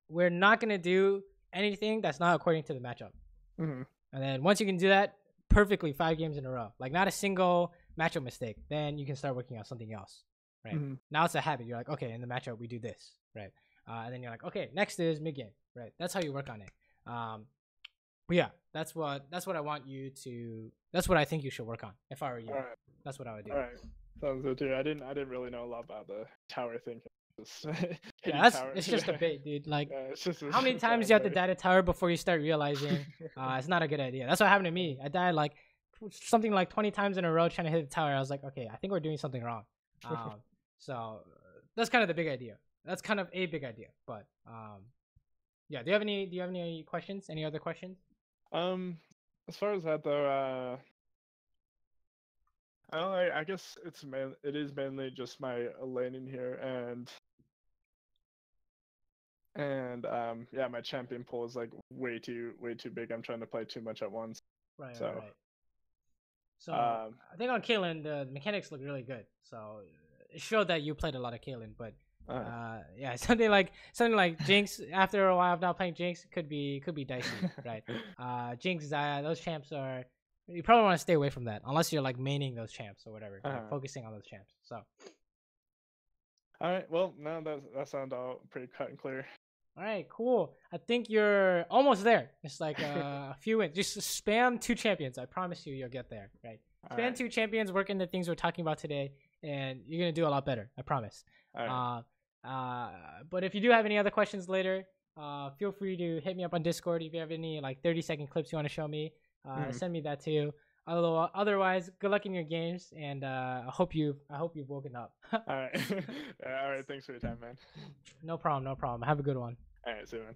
we're not gonna do anything that's not according to the matchup. And then once you can do that perfectly 5 games in a row, like not a single matchup mistake, then you can start working on something else, right? Now it's a habit. You're like, okay, in the matchup we do this, right? And then you're like, okay, next is mid game, right? That's how you work on it. But yeah, that's what I want you to. That's what I think you should work on. If I were you, that's what I would do. All right, sounds good too. I didn't really know a lot about the tower thing. Yeah, it's just a bait, dude. Like, how many times you have to die to tower before you start realizing it's not a good idea? That's what happened to me. I died like something like 20 times in a row trying to hit the tower. I was like, okay, I think we're doing something wrong. So that's kind of the big idea. That's kind of a big idea. But yeah. Do you have any questions? Any other questions? As far as that though, I guess it is mainly just my laning here, and yeah, my champion pool is like way too big. I'm trying to play too much at once. Right. So, right. So I think on Kaylin the mechanics look really good. So it showed that you played a lot of Kaylin, but yeah, something like Jinx. After a while of not playing Jinx, could be dicey, right? Jinx, Xayah, those champs are. You probably want to stay away from that unless you're like maining those champs or whatever, like focusing on those champs. So. All right. Well, no, that sounds all pretty cut and clear. All right, cool. I think you're almost there. It's like a few wins. Just spam 2 champions. I promise you'll get there. Right. Spam 2 champions. Work in the things we're talking about today, and you're gonna do a lot better. I promise. All right. But if you do have any other questions later, feel free to hit me up on Discord. If you have any like 30-second clips you want to show me, send me that too. Otherwise, good luck in your games, and I hope you've woken up. All right. All right. Thanks for your time, man. No problem. Have a good one. All right. See you, man.